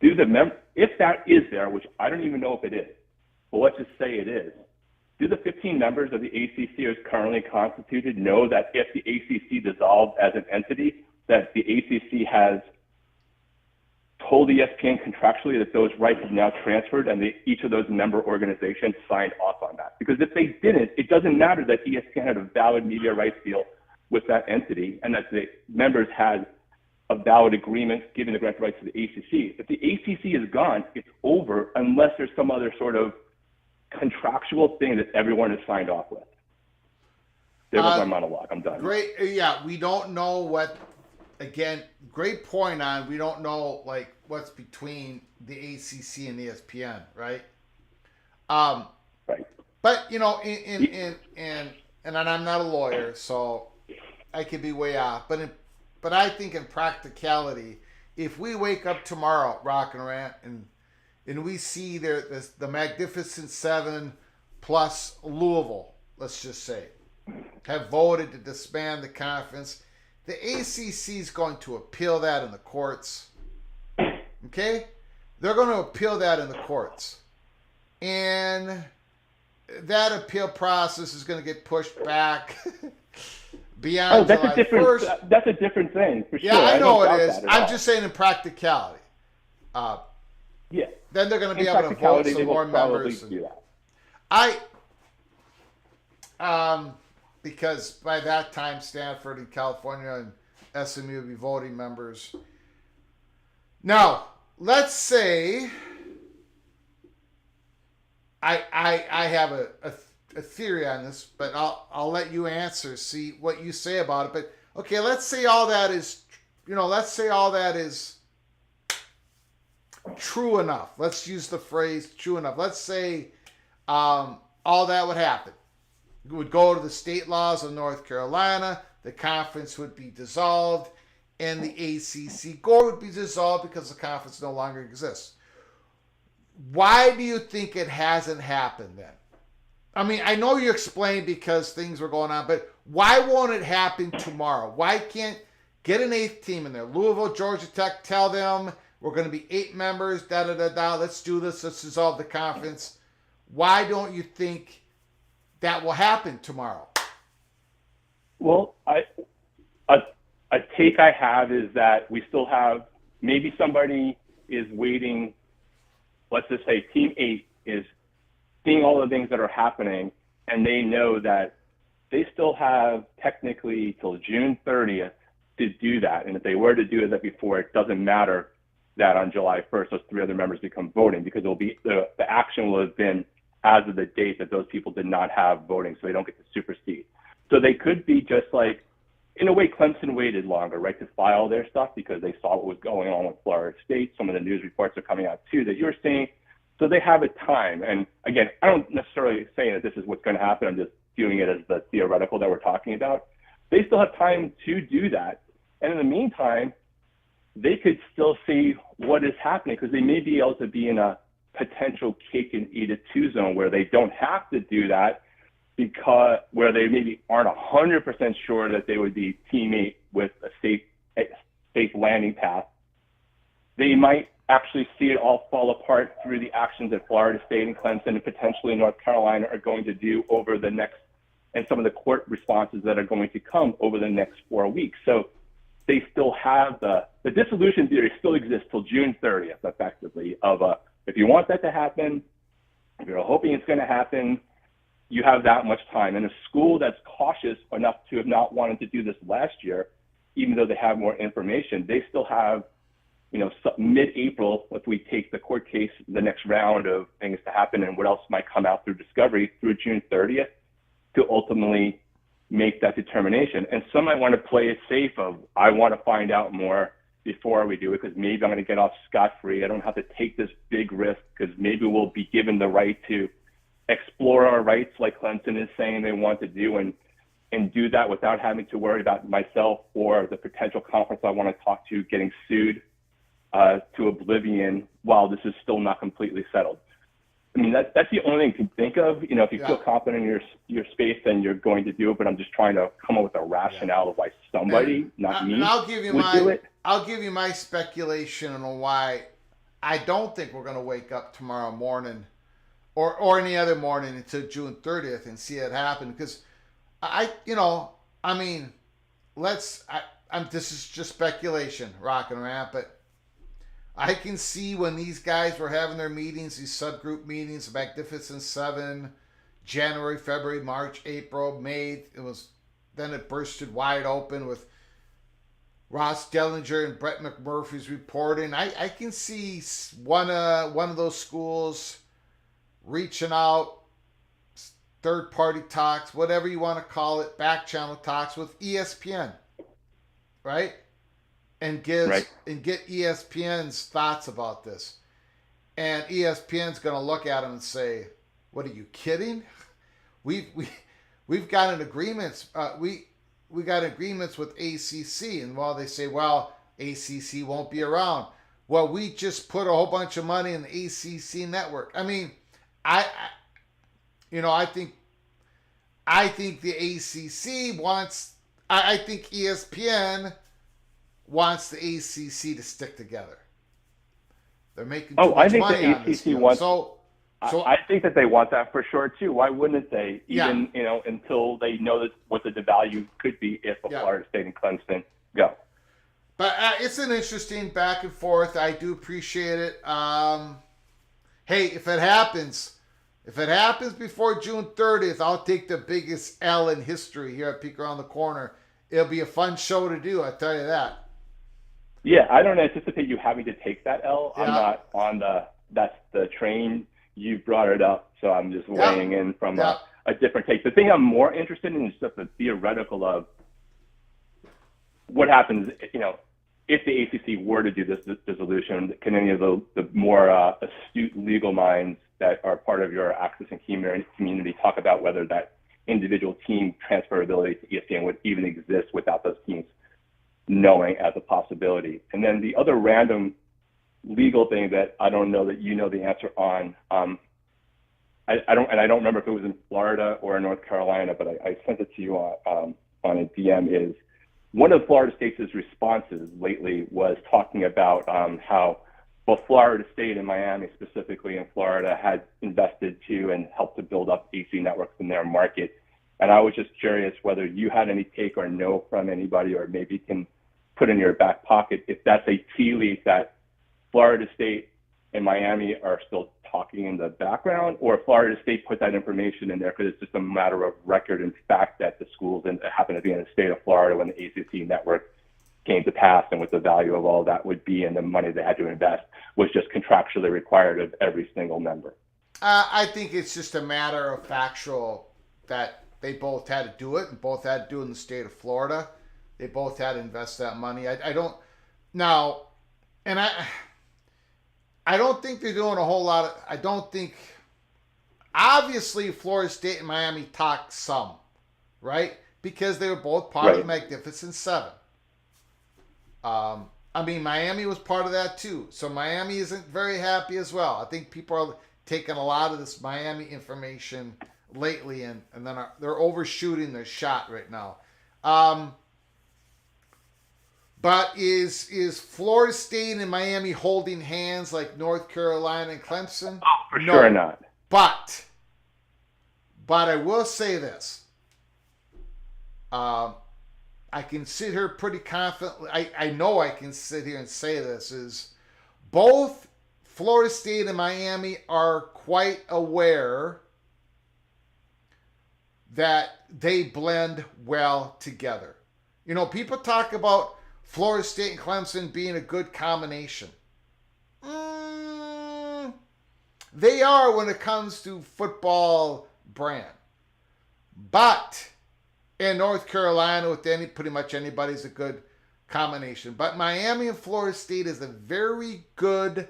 If that is there, which I don't even know if it is, but let's just say it is, do the 15 members of the ACC as currently constituted know that if the ACC dissolved as an entity, that the ACC has told ESPN contractually that those rights have now transferred and each of those member organizations signed off on that? Because if they didn't, it doesn't matter that ESPN had a valid media rights deal with that entity and that the members had a valid agreement giving the grant rights to the ACC. If the ACC is gone, it's over unless there's some other sort of contractual thing that everyone has signed off with. There was my monologue. I'm done. Great. Yeah, we don't know what. Again, great point on. We don't know like what's between the ACC and ESPN, right? Right. But you know, and I'm not a lawyer, so I could be way off. But I think in practicality, if we wake up tomorrow, Rock and Rant, and we see the Magnificent Seven plus Louisville, let's just say, have voted to disband the conference. The ACC is going to appeal that in the courts. Okay? They're going to appeal that in the courts. And that appeal process is going to get pushed back beyond July 1st. That's a different thing, for sure. Yeah, I know it is. I'm just saying in practicality. Yeah. Then they're going to be able to vote some more members. Because by that time, Stanford and California and SMU will be voting members. Now, let's say I have a theory on this, but I'll let you answer, see what you say about it. But okay, let's say all that is, true enough. Let's use the phrase true enough. Let's say all that would happen. It would go to the state laws of North Carolina, the conference would be dissolved, and the ACC would be dissolved because the conference no longer exists. Why do you think it hasn't happened then? I mean, I know you explained because things were going on, but why won't it happen tomorrow? Why can't get an 8th team in there? Louisville, Georgia Tech, tell them we're going to be 8 members, let's do this, let's dissolve the conference. Why don't you think that will happen tomorrow? Well, a take I have is that we still have, maybe somebody is waiting, let's just say Team 8 is seeing all the things that are happening, and they know that they still have technically till June 30th to do that. And if they were to do that before, it doesn't matter that on July 1st, those 3 other members become voting, because it'll be the action will have been as of the date that those people did not have voting, so they don't get to supersede. So they could be just like, in a way, Clemson waited longer, right, to file their stuff because they saw what was going on with Florida State. Some of the news reports are coming out too that you're seeing. So they have a time. And again, I don't necessarily say that this is what's going to happen. I'm just viewing it as the theoretical that we're talking about. They still have time to do that. And in the meantime, they could still see what is happening, because they may be able to be in a potential cake and eat it too zone where they don't have to do that, because where they maybe aren't 100% sure that they would be Team 8 with a safe landing path. They might actually see it all fall apart through the actions that Florida State and Clemson and potentially North Carolina are going to do over the next, and some of the court responses that are going to come over the next 4 weeks. So they still have the dissolution theory still exists till June 30th, effectively, of if you want that to happen, if you're hoping it's going to happen, you have that much time. And a school that's cautious enough to have not wanted to do this last year, even though they have more information, they still have mid-April, if we take the court case, the next round of things to happen and what else might come out through discovery through June 30th to ultimately make that determination. And some might want to play it safe of, I want to find out more before we do it because maybe I'm going to get off scot-free. I don't have to take this big risk because maybe we'll be given the right to explore our rights like Clemson is saying they want to do and do that without having to worry about myself or the potential conference I want to talk to getting sued to oblivion while this is still not completely settled. I mean, that's the only thing you can think of. If you feel confident in your space, then you're going to do it. But I'm just trying to come up with a rationale of why somebody, not me, would do it. I'll give you my speculation on why I don't think we're going to wake up tomorrow morning or any other morning until June 30th and see it happen. Because this is just speculation, rocking around, but I can see when these guys were having their meetings, these subgroup meetings, the Magnificent Seven, January, February, March, April, May. Then it bursted wide open with Ross Dellinger and Brett McMurphy's reporting. I can see one of those schools reaching out, third-party talks, whatever you want to call it, back channel talks with ESPN, right? And get ESPN's thoughts about this. And ESPN's going to look at them and say, "What, are you kidding? We've got an agreement. We got agreements with ACC." And while they say, "Well, ACC won't be around," well, we just put a whole bunch of money in the ACC network. I mean, I think the ACC wants. I think ESPN wants the ACC to stick together. They're making too much money on this deal. I think that they want that for sure too. Why wouldn't they? Even until they know what the value could be if Florida State and Clemson go. But it's an interesting back and forth. I do appreciate it. Hey, if it happens before June 30th, I'll take the biggest L in history here at Peek Around the Corner. It'll be a fun show to do, I tell you that. Yeah, I don't anticipate you having to take that L. Yeah. I'm not on that's the train. You brought it up, so I'm just weighing in from a different take. The thing I'm more interested in is just the theoretical of what happens, if the ACC were to do this dissolution. Can any of the more astute legal minds that are part of your access and community talk about whether that individual team transferability to ESPN would even exist without those teams knowing as a possibility? And then the other random legal thing that I don't know that you know the answer on, I don't remember if it was in Florida or in North Carolina, but I sent it to you on a DM, is one of Florida State's responses lately was talking about how both Florida State and Miami, specifically in Florida, had invested to and helped to build up AC networks in their market. And I was just curious whether you had any take or know from anybody, or maybe can put in your back pocket, if that's a tea leaf that Florida State and Miami are still talking in the background, or Florida State put that information in there because it's just a matter of record and fact that the schools happen to be in the state of Florida when the ACC network came to pass, and what the value of all that would be and the money they had to invest was just contractually required of every single member. I think it's just a matter of factual that they both had to do it, and both had to do it in the state of Florida. They both had to invest that money. I don't think they're doing a whole lot of, obviously Florida State and Miami talked some, right? Because they were both part of the Magnificent Seven. Miami was part of that too. So Miami isn't very happy as well. I think people are taking a lot of this Miami information lately and then they're overshooting their shot right now. But is Florida State and Miami holding hands like North Carolina and Clemson? Oh, for sure not. But I will say this. I can sit here pretty confidently. I know I can sit here and say this, is both Florida State and Miami are quite aware that they blend well together. People talk about Florida State and Clemson being a good combination? They are when it comes to football brand. But in North Carolina, with pretty much anybody's a good combination. But Miami and Florida State is a very good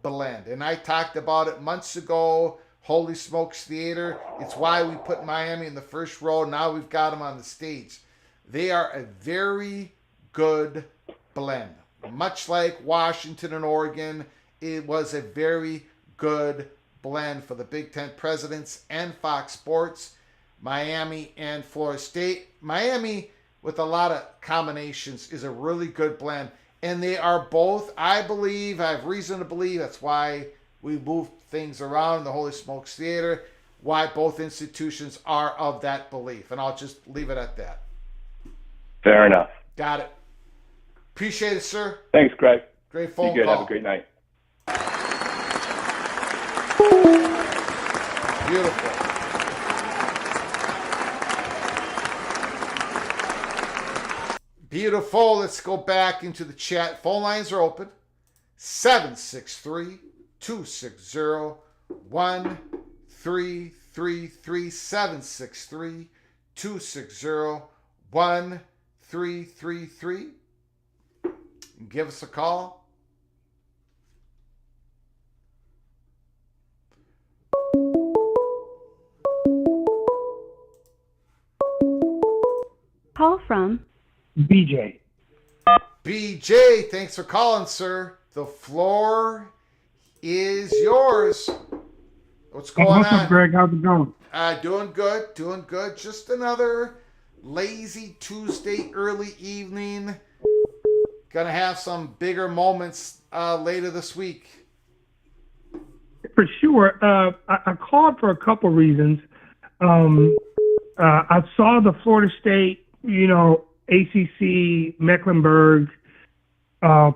blend. And I talked about it months ago. Holy Smokes Theater. It's why we put Miami in the first row. Now we've got them on the stage. They are a very good blend. Much like Washington and Oregon, it was a very good blend for the Big Ten presidents and Fox Sports. Miami and Florida State. Miami, with a lot of combinations, is a really good blend. And they are both, I believe, I have reason to believe, that's why we move things around in the Holy Smokes Theater, why both institutions are of that belief. And I'll just leave it at that. Fair enough. Got it. Appreciate it, sir. Thanks, Greg. Great phone Be good. call. Have a great night. Beautiful. Beautiful. Let's go back into the chat. Phone lines are open. 763-260-1333. 763-260-1333. Give us a call. Call from BJ. BJ, thanks for calling, sir. The floor is yours. What's going on? What's up, Greg? How's it going? Doing good, doing good. Just another lazy Tuesday early evening. Gonna have some bigger moments later this week. For sure. I called for a couple reasons. I saw the Florida State, ACC Mecklenburg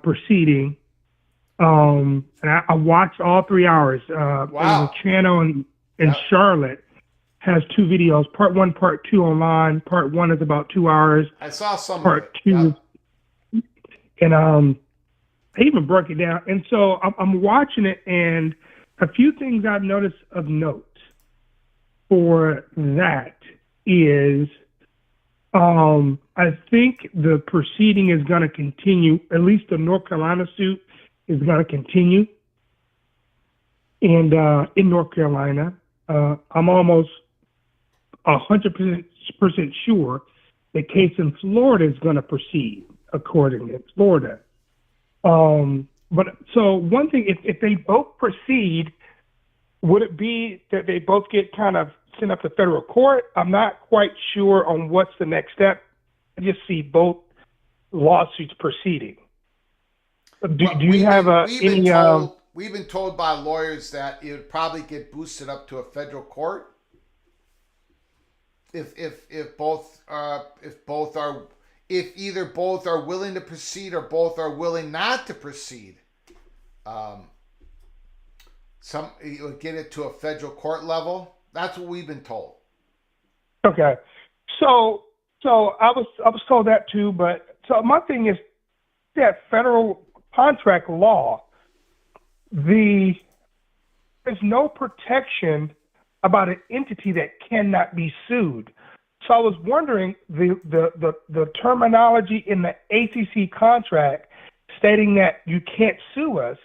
proceeding, and I watched all 3 hours. Wow. The channel in Charlotte has 2 videos, part 1, part 2 online. Part 1 is about 2 hours. I saw some Part of it. 2, and I even broke it down. And so I'm watching it, and a few things I've noticed of note for that is I think the proceeding is going to continue. At least the North Carolina suit is going to continue. And in North Carolina, I'm almost 100% sure the case in Florida is going to proceed accordingly. It's Florida. But so one thing, if they both proceed, would it be that they both get kind of sent up to federal court? I'm not quite sure on what's the next step. I just see both lawsuits proceeding. Do you have any? We've been told by lawyers that it would probably get boosted up to a federal court if either both are willing to proceed or both are willing not to proceed. You would get it to a federal court level. That's what we've been told. Okay, so I was told that too. But so my thing is that federal contract law, there's no protection about an entity that cannot be sued. So I was wondering the terminology in the ACC contract stating that you can't sue us.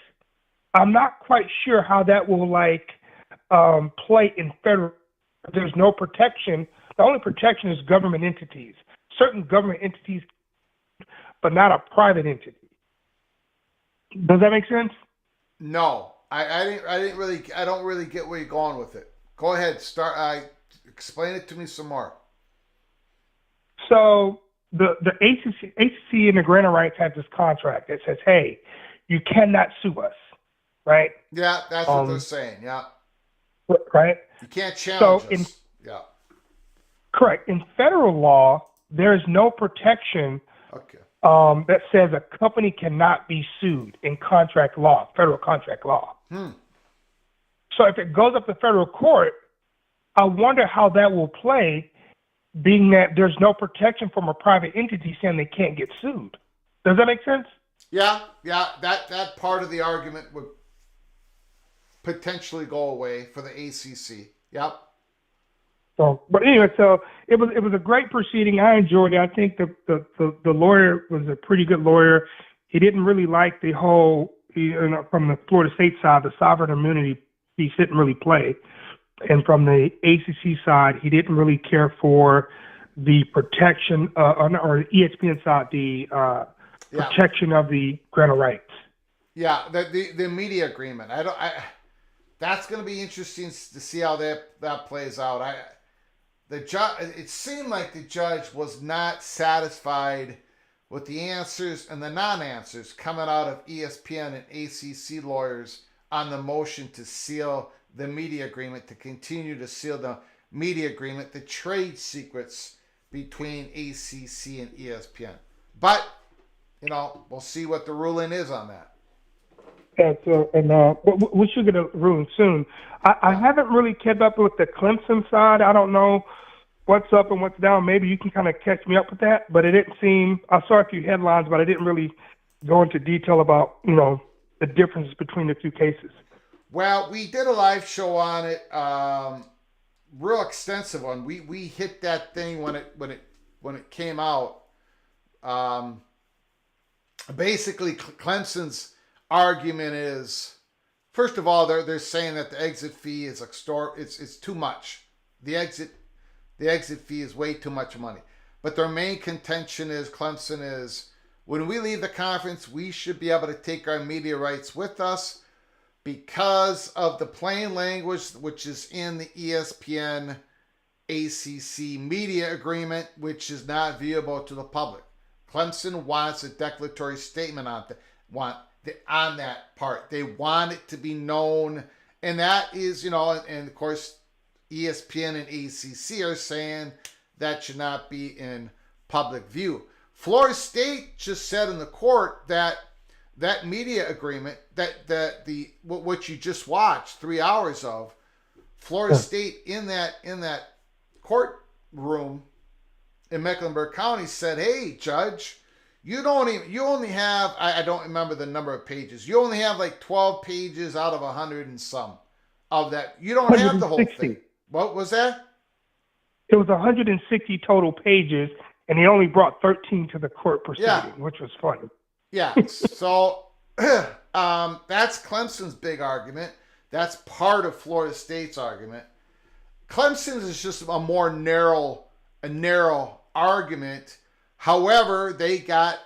I'm not quite sure how that will play in federal. There's no protection. The only protection is government entities, certain government entities, but not a private entity. Does that make sense? No, I don't really get where you're going with it. Go ahead, explain it to me some more. So the ACC and the grant of rights have this contract that says, hey, you cannot sue us, right? Yeah, that's what they're saying. Yeah. Right? You can't challenge us. Yeah. Correct. In federal law, there is no protection that says a company cannot be sued in contract law, federal contract law. So if it goes up to federal court, I wonder how that will play, being that there's no protection from a private entity saying they can't get sued. Does that make sense? Yeah, that part of the argument would potentially go away for the ACC. Yep. So, but anyway, so it was a great proceeding. I enjoyed it. I think the lawyer was a pretty good lawyer. He didn't really like the whole, from the Florida State side, the sovereign immunity piece didn't really play, and from the ACC side, he didn't really care for the protection, or ESPN side, the protection of the grant of rights. Yeah, the media agreement. That's going to be interesting to see how that plays out. It seemed like the judge was not satisfied with the answers and the non-answers coming out of ESPN and ACC lawyers on the motion to seal the media agreement, to continue to seal the media agreement, the trade secrets between ACC and ESPN. But, we'll see what the ruling is on that. We should get a ruling soon. I haven't really kept up with the Clemson side. I don't know what's up and what's down. Maybe you can kind of catch me up with that. But it didn't seem, I saw a few headlines, but I didn't really go into detail about, the differences between the two cases. Well, we did a live show on it, real extensive one. We hit that thing when it came out. Basically, Clemson's argument is, first of all, they're saying that the exit fee is it's too much. The exit fee is way too much money. But their main contention is, Clemson is, when we leave the conference, we should be able to take our media rights with us because of the plain language which is in the ESPN ACC media agreement, which is not viewable to the public. Clemson wants a declaratory statement on that part. They want it to be known, and that is, and of course, ESPN and ACC are saying that should not be in public view. Florida State just said in the court that media agreement, what you just watched 3 hours of, Florida State in that courtroom in Mecklenburg County said, "Hey, judge, you only have, I don't remember the number of pages. You only have like 12 pages out of 100 and some of that. You don't have the whole thing." What was that? It was 160 total pages, and he only brought 13 to the court proceeding, which was funny. Yeah. So that's Clemson's big argument. That's part of Florida State's argument. Clemson's is just a narrow argument. However, they got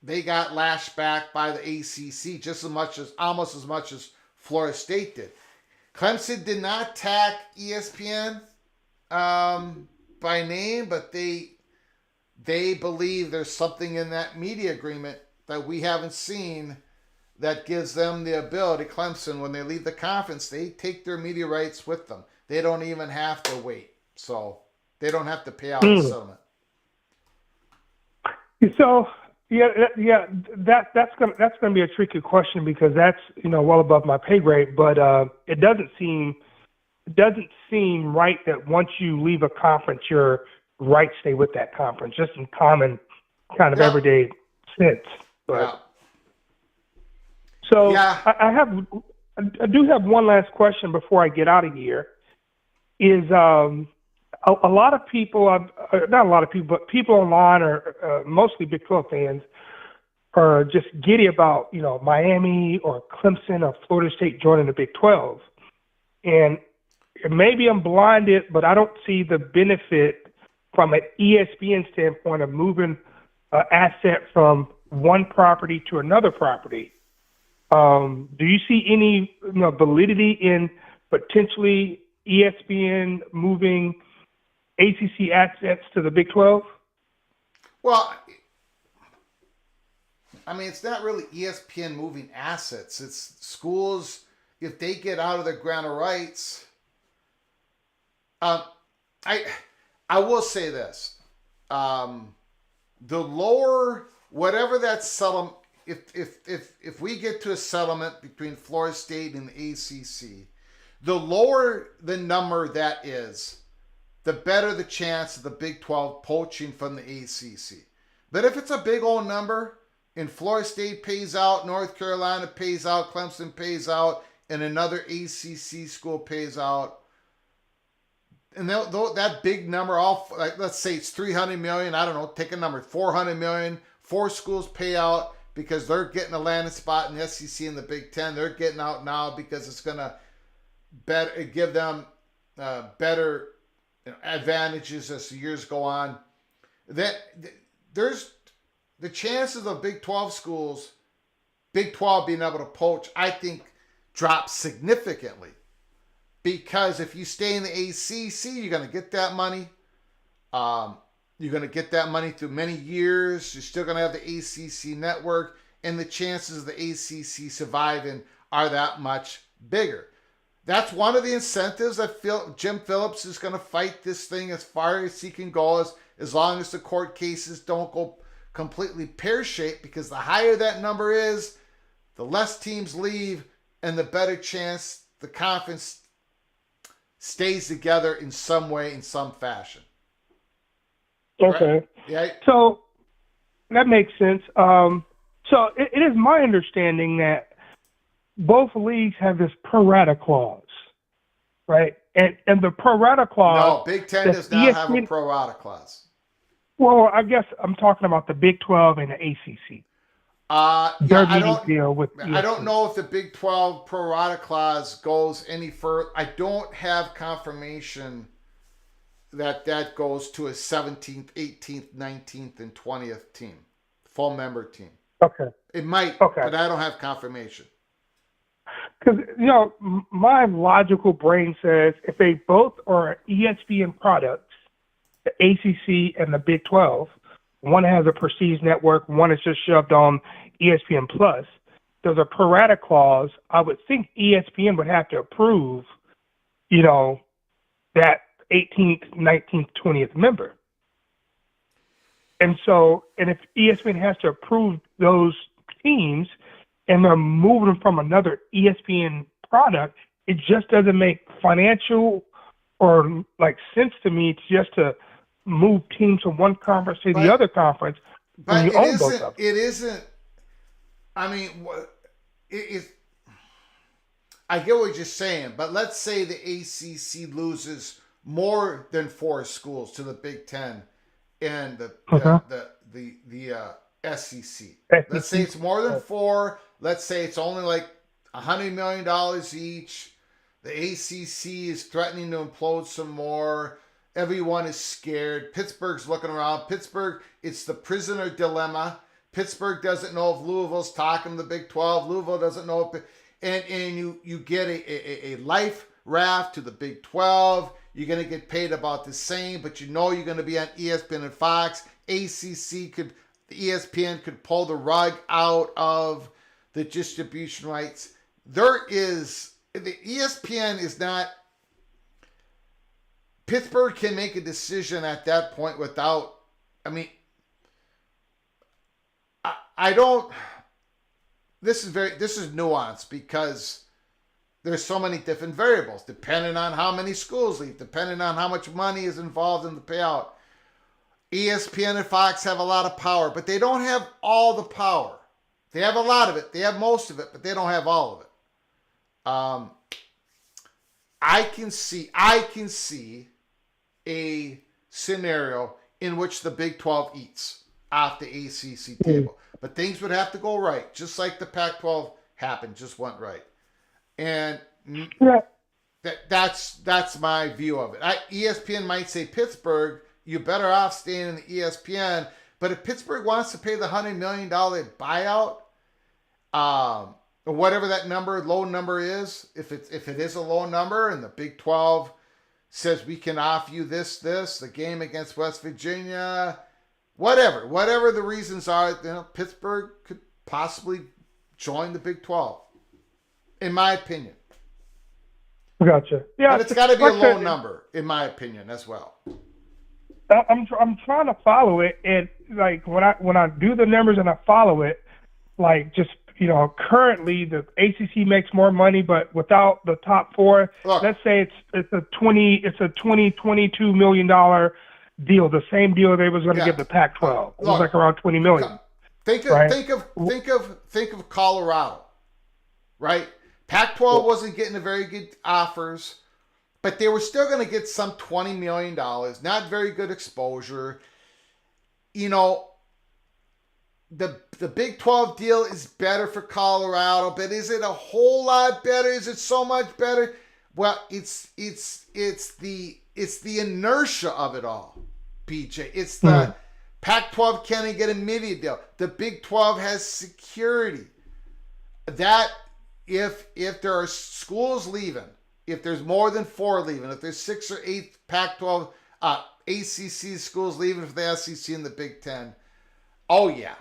lashed back by the ACC almost as much as Florida State did. Clemson did not attack ESPN by name, but they believe there's something in that media agreement that we haven't seen that gives them the ability, Clemson, when they leave the conference, they take their media rights with them. They don't even have to wait. So they don't have to pay out the settlement. So that's gonna be a tricky question because that's well above my pay grade. But it doesn't seem right that once you leave a conference, your rights stay with that conference, just in common kind of everyday sense. But, I do have one last question before I get out of here. Is a lot of people, not a lot of people, but people online are mostly Big 12 fans are just giddy about, Miami or Clemson or Florida State joining the Big 12. And maybe I'm blinded, but I don't see the benefit from an ESPN standpoint of moving an asset from one property to another property. Do you see any validity in potentially ESPN moving ACC assets to the Big 12? Well, I mean, it's not really ESPN moving assets. It's schools, if they get out of their grant of rights. I will say this. The lower, whatever that settlement, if we get to a settlement between Florida State and the ACC, the lower the number that is, the better the chance of the Big 12 poaching from the ACC. But if it's a big old number, and Florida State pays out, North Carolina pays out, Clemson pays out, and another ACC school pays out. And that big number, like, let's say it's $300 million. I don't know, take a number, $400 million. 4 schools pay out because they're getting a landing spot in the SEC and the Big Ten. They're getting out now because it's going to give them better advantages as the years go on. There's the chances of Big 12 schools, Big 12 being able to poach, I think, drop significantly. Because if you stay in the ACC, you're going to get that money. You're going to get that money through many years. You're still going to have the ACC network. And the chances of the ACC surviving are that much bigger. That's one of the incentives that Jim Phillips is going to fight this thing as far as he can go, as long as the court cases don't go completely pear-shaped, because the higher that number is, the less teams leave and the better chance the conference stays together in some way, in some fashion. Okay. Right? Yeah. So that makes sense. So it is my understanding that both leagues have this pro rata clause, right? And the pro rata clause. No, Big Ten does not have a pro rata clause. Well, I guess I'm talking about the Big 12 and the ACC. I I don't know if the Big 12 pro rata clause goes any further. I don't have confirmation that goes to a 17th, 18th, 19th, and 20th team, full member team. Okay. It might, okay. But I don't have confirmation. Because, my logical brain says if they both are ESPN products, the ACC and the Big 12, one has a prestige network, one is just shoved on ESPN Plus. There's a pro rata clause. I would think ESPN would have to approve, that 18th, 19th, 20th member. And if ESPN has to approve those teams and they're moving them from another ESPN product, it just doesn't make financial or sense to me just to move teams from one conference to the other conference. But you own both of them. It isn't. I mean, I get what you're saying, but let's say the ACC loses more than 4 schools to the Big Ten and the SEC. Let's say it's more than 4. Let's say it's only like $100 million each. The ACC is threatening to implode some more. Everyone is scared. Pittsburgh's looking around. Pittsburgh, it's the prisoner dilemma. Pittsburgh doesn't know if Louisville's talking to the Big 12. Louisville doesn't know if... And you get a life raft to the Big 12. You're going to get paid about the same, but you're going to be on ESPN and Fox. ESPN could pull the rug out of the distribution rights. The ESPN is not... Pittsburgh can make a decision at that point without... I don't... This is nuanced because there's so many different variables, depending on how many schools leave, depending on how much money is involved in the payout. ESPN and Fox have a lot of power, but they don't have all the power. They have a lot of it. They have most of it, but they don't have all of it. I can see a scenario in which the Big 12 eats off the ACC table. But things would have to go right, just like the Pac-12 happened, just went right. And that's my view of it. ESPN might say, Pittsburgh, you're better off staying in the ESPN. But if Pittsburgh wants to pay the $100 million buyout, or whatever that low number is, if it is a low number and the Big 12 says we can offer you this, the game against West Virginia, whatever the reasons are, Pittsburgh could possibly join the Big 12, in my opinion. Gotcha. Yeah, but it's got to be a low number, in my opinion, as well. I'm trying to follow it, and when I do the numbers and I follow it, currently the ACC makes more money, but without the top 4, let's say it's a $22 million deal, the same deal they was going to give the Pac-12. It was around $20 million. Think right? of Colorado, right? Pac-12 wasn't getting very good offers, but they were still going to get some $20 million. Not very good exposure. You know, the Big 12 deal is better for Colorado, but is it a whole lot better? Is it so much better? Well, it's the inertia of it all, BJ. It's the Pac-12 can't get a media deal. The Big 12 has security. That if there are schools leaving, if there's more than 4 leaving, if there's 6 or 8 Pac-12 ACC schools leaving for the SEC and the Big 10, oh yeah.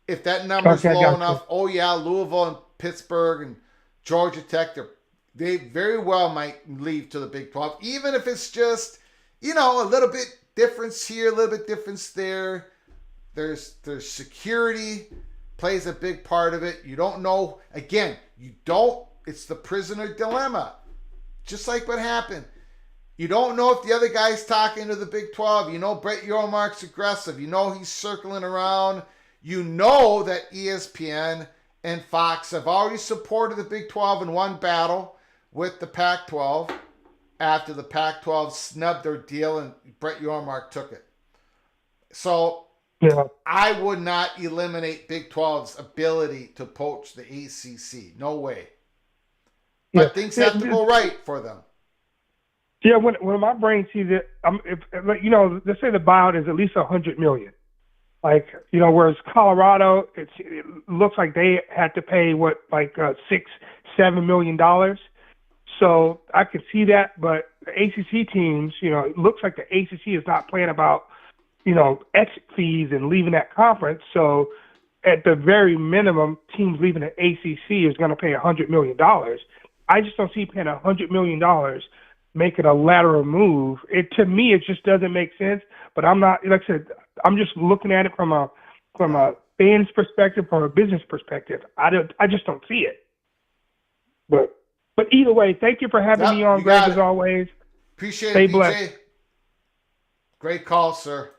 If that number's low enough, oh yeah, Louisville and Pittsburgh and Georgia Tech, they very well might leave to the Big 12, even if it's just, a little bit difference here, a little bit difference there. There's security plays a big part of it. You don't know. Again, it's the prisoner dilemma. Just like what happened. You don't know if the other guy's talking to the Big 12. You know Brett Yormark's aggressive. You know he's circling around. You know that ESPN and Fox have already supported the Big 12 in one battle with the Pac-12 after the Pac-12 snubbed their deal and Brett Yormark took it. So I would not eliminate Big 12's ability to poach the ACC. No way. But things have to go right for them. Yeah, when my brain sees it, let's say the buyout is at least $100 million. Whereas Colorado, it looks like they had to pay $6-7 million. So I could see that, but the ACC teams, it looks like the ACC is not playing about, exit fees and leaving that conference. So at the very minimum, teams leaving the ACC is going to pay $100 million. I just don't see paying $100 million making a lateral move. To me, it just doesn't make sense. But I'm not, like I said, I'm just looking at it from a fan's perspective, from a business perspective. I just don't see it. But either way, thank you for having me on, Greg, as always. Appreciate Stay it, blessed. DJ. Great call, sir.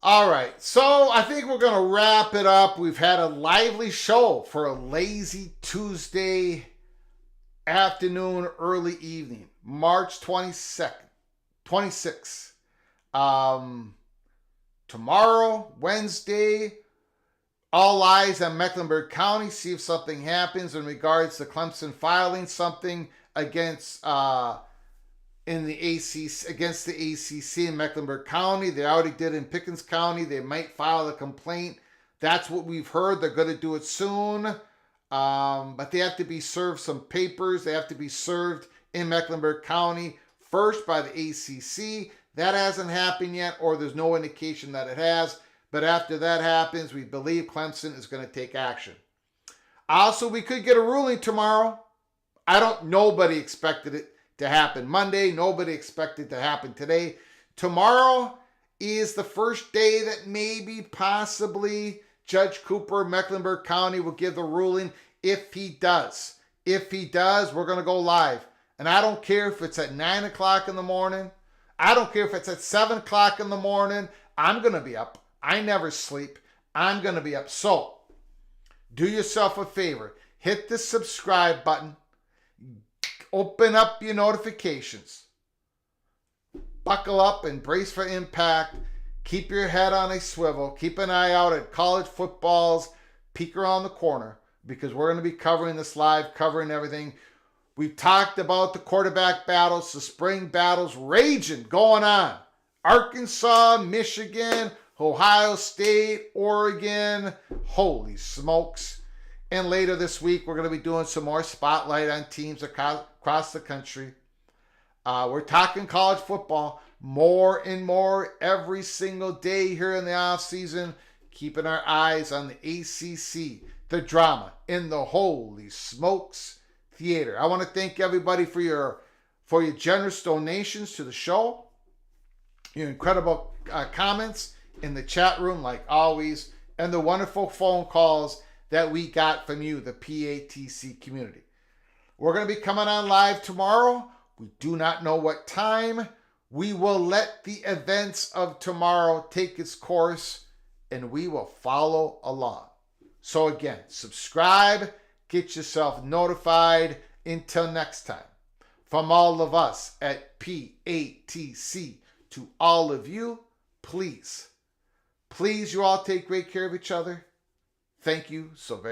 All right, so I think we're going to wrap it up. We've had a lively show for a lazy Tuesday afternoon, early evening, March 26th. Tomorrow, Wednesday, all eyes on Mecklenburg County, see if something happens in regards to Clemson filing something against against the ACC in Mecklenburg County. They already did in Pickens County. They might file a complaint. That's what we've heard. They're going to do it soon. But they have to be served some papers. They have to be served in Mecklenburg County first by the ACC. That hasn't happened yet, or there's no indication that it has. But after that happens, we believe Clemson is going to take action. Also, we could get a ruling tomorrow. Nobody expected it to happen Monday. Nobody expected to happen today. Tomorrow is the first day that maybe, possibly, Judge Cooper of Mecklenburg County will give the ruling. If he does, we're going to go live. And I don't care if it's at 9 o'clock in the morning. I don't care if it's at 7 o'clock in the morning. I'm going to be up. I never sleep. I'm going to be up. So, do yourself a favor. Hit the subscribe button. Open up your notifications. Buckle up and brace for impact. Keep your head on a swivel. Keep an eye out at college football's peek around the corner, because we're going to be covering this live, covering everything. We've talked about the quarterback battles, the spring battles raging, going on. Arkansas, Michigan, Ohio State, Oregon. Holy smokes. And later this week, we're going to be doing some more spotlight on teams across the country. We're talking college football more and more every single day here in the off season, keeping our eyes on the ACC, the drama in the holy smokes theater. I want to thank everybody for your generous donations to the show. your incredible comments in the chat room, like always, and the wonderful phone calls that we got from you, the PATC community. We're going to be coming on live tomorrow. We do not know what time. We will let the events of tomorrow take its course, and we will follow along. So again, subscribe, get yourself notified. Until next time, from all of us at PATC to all of you, please you all take great care of each other. Thank you so very much.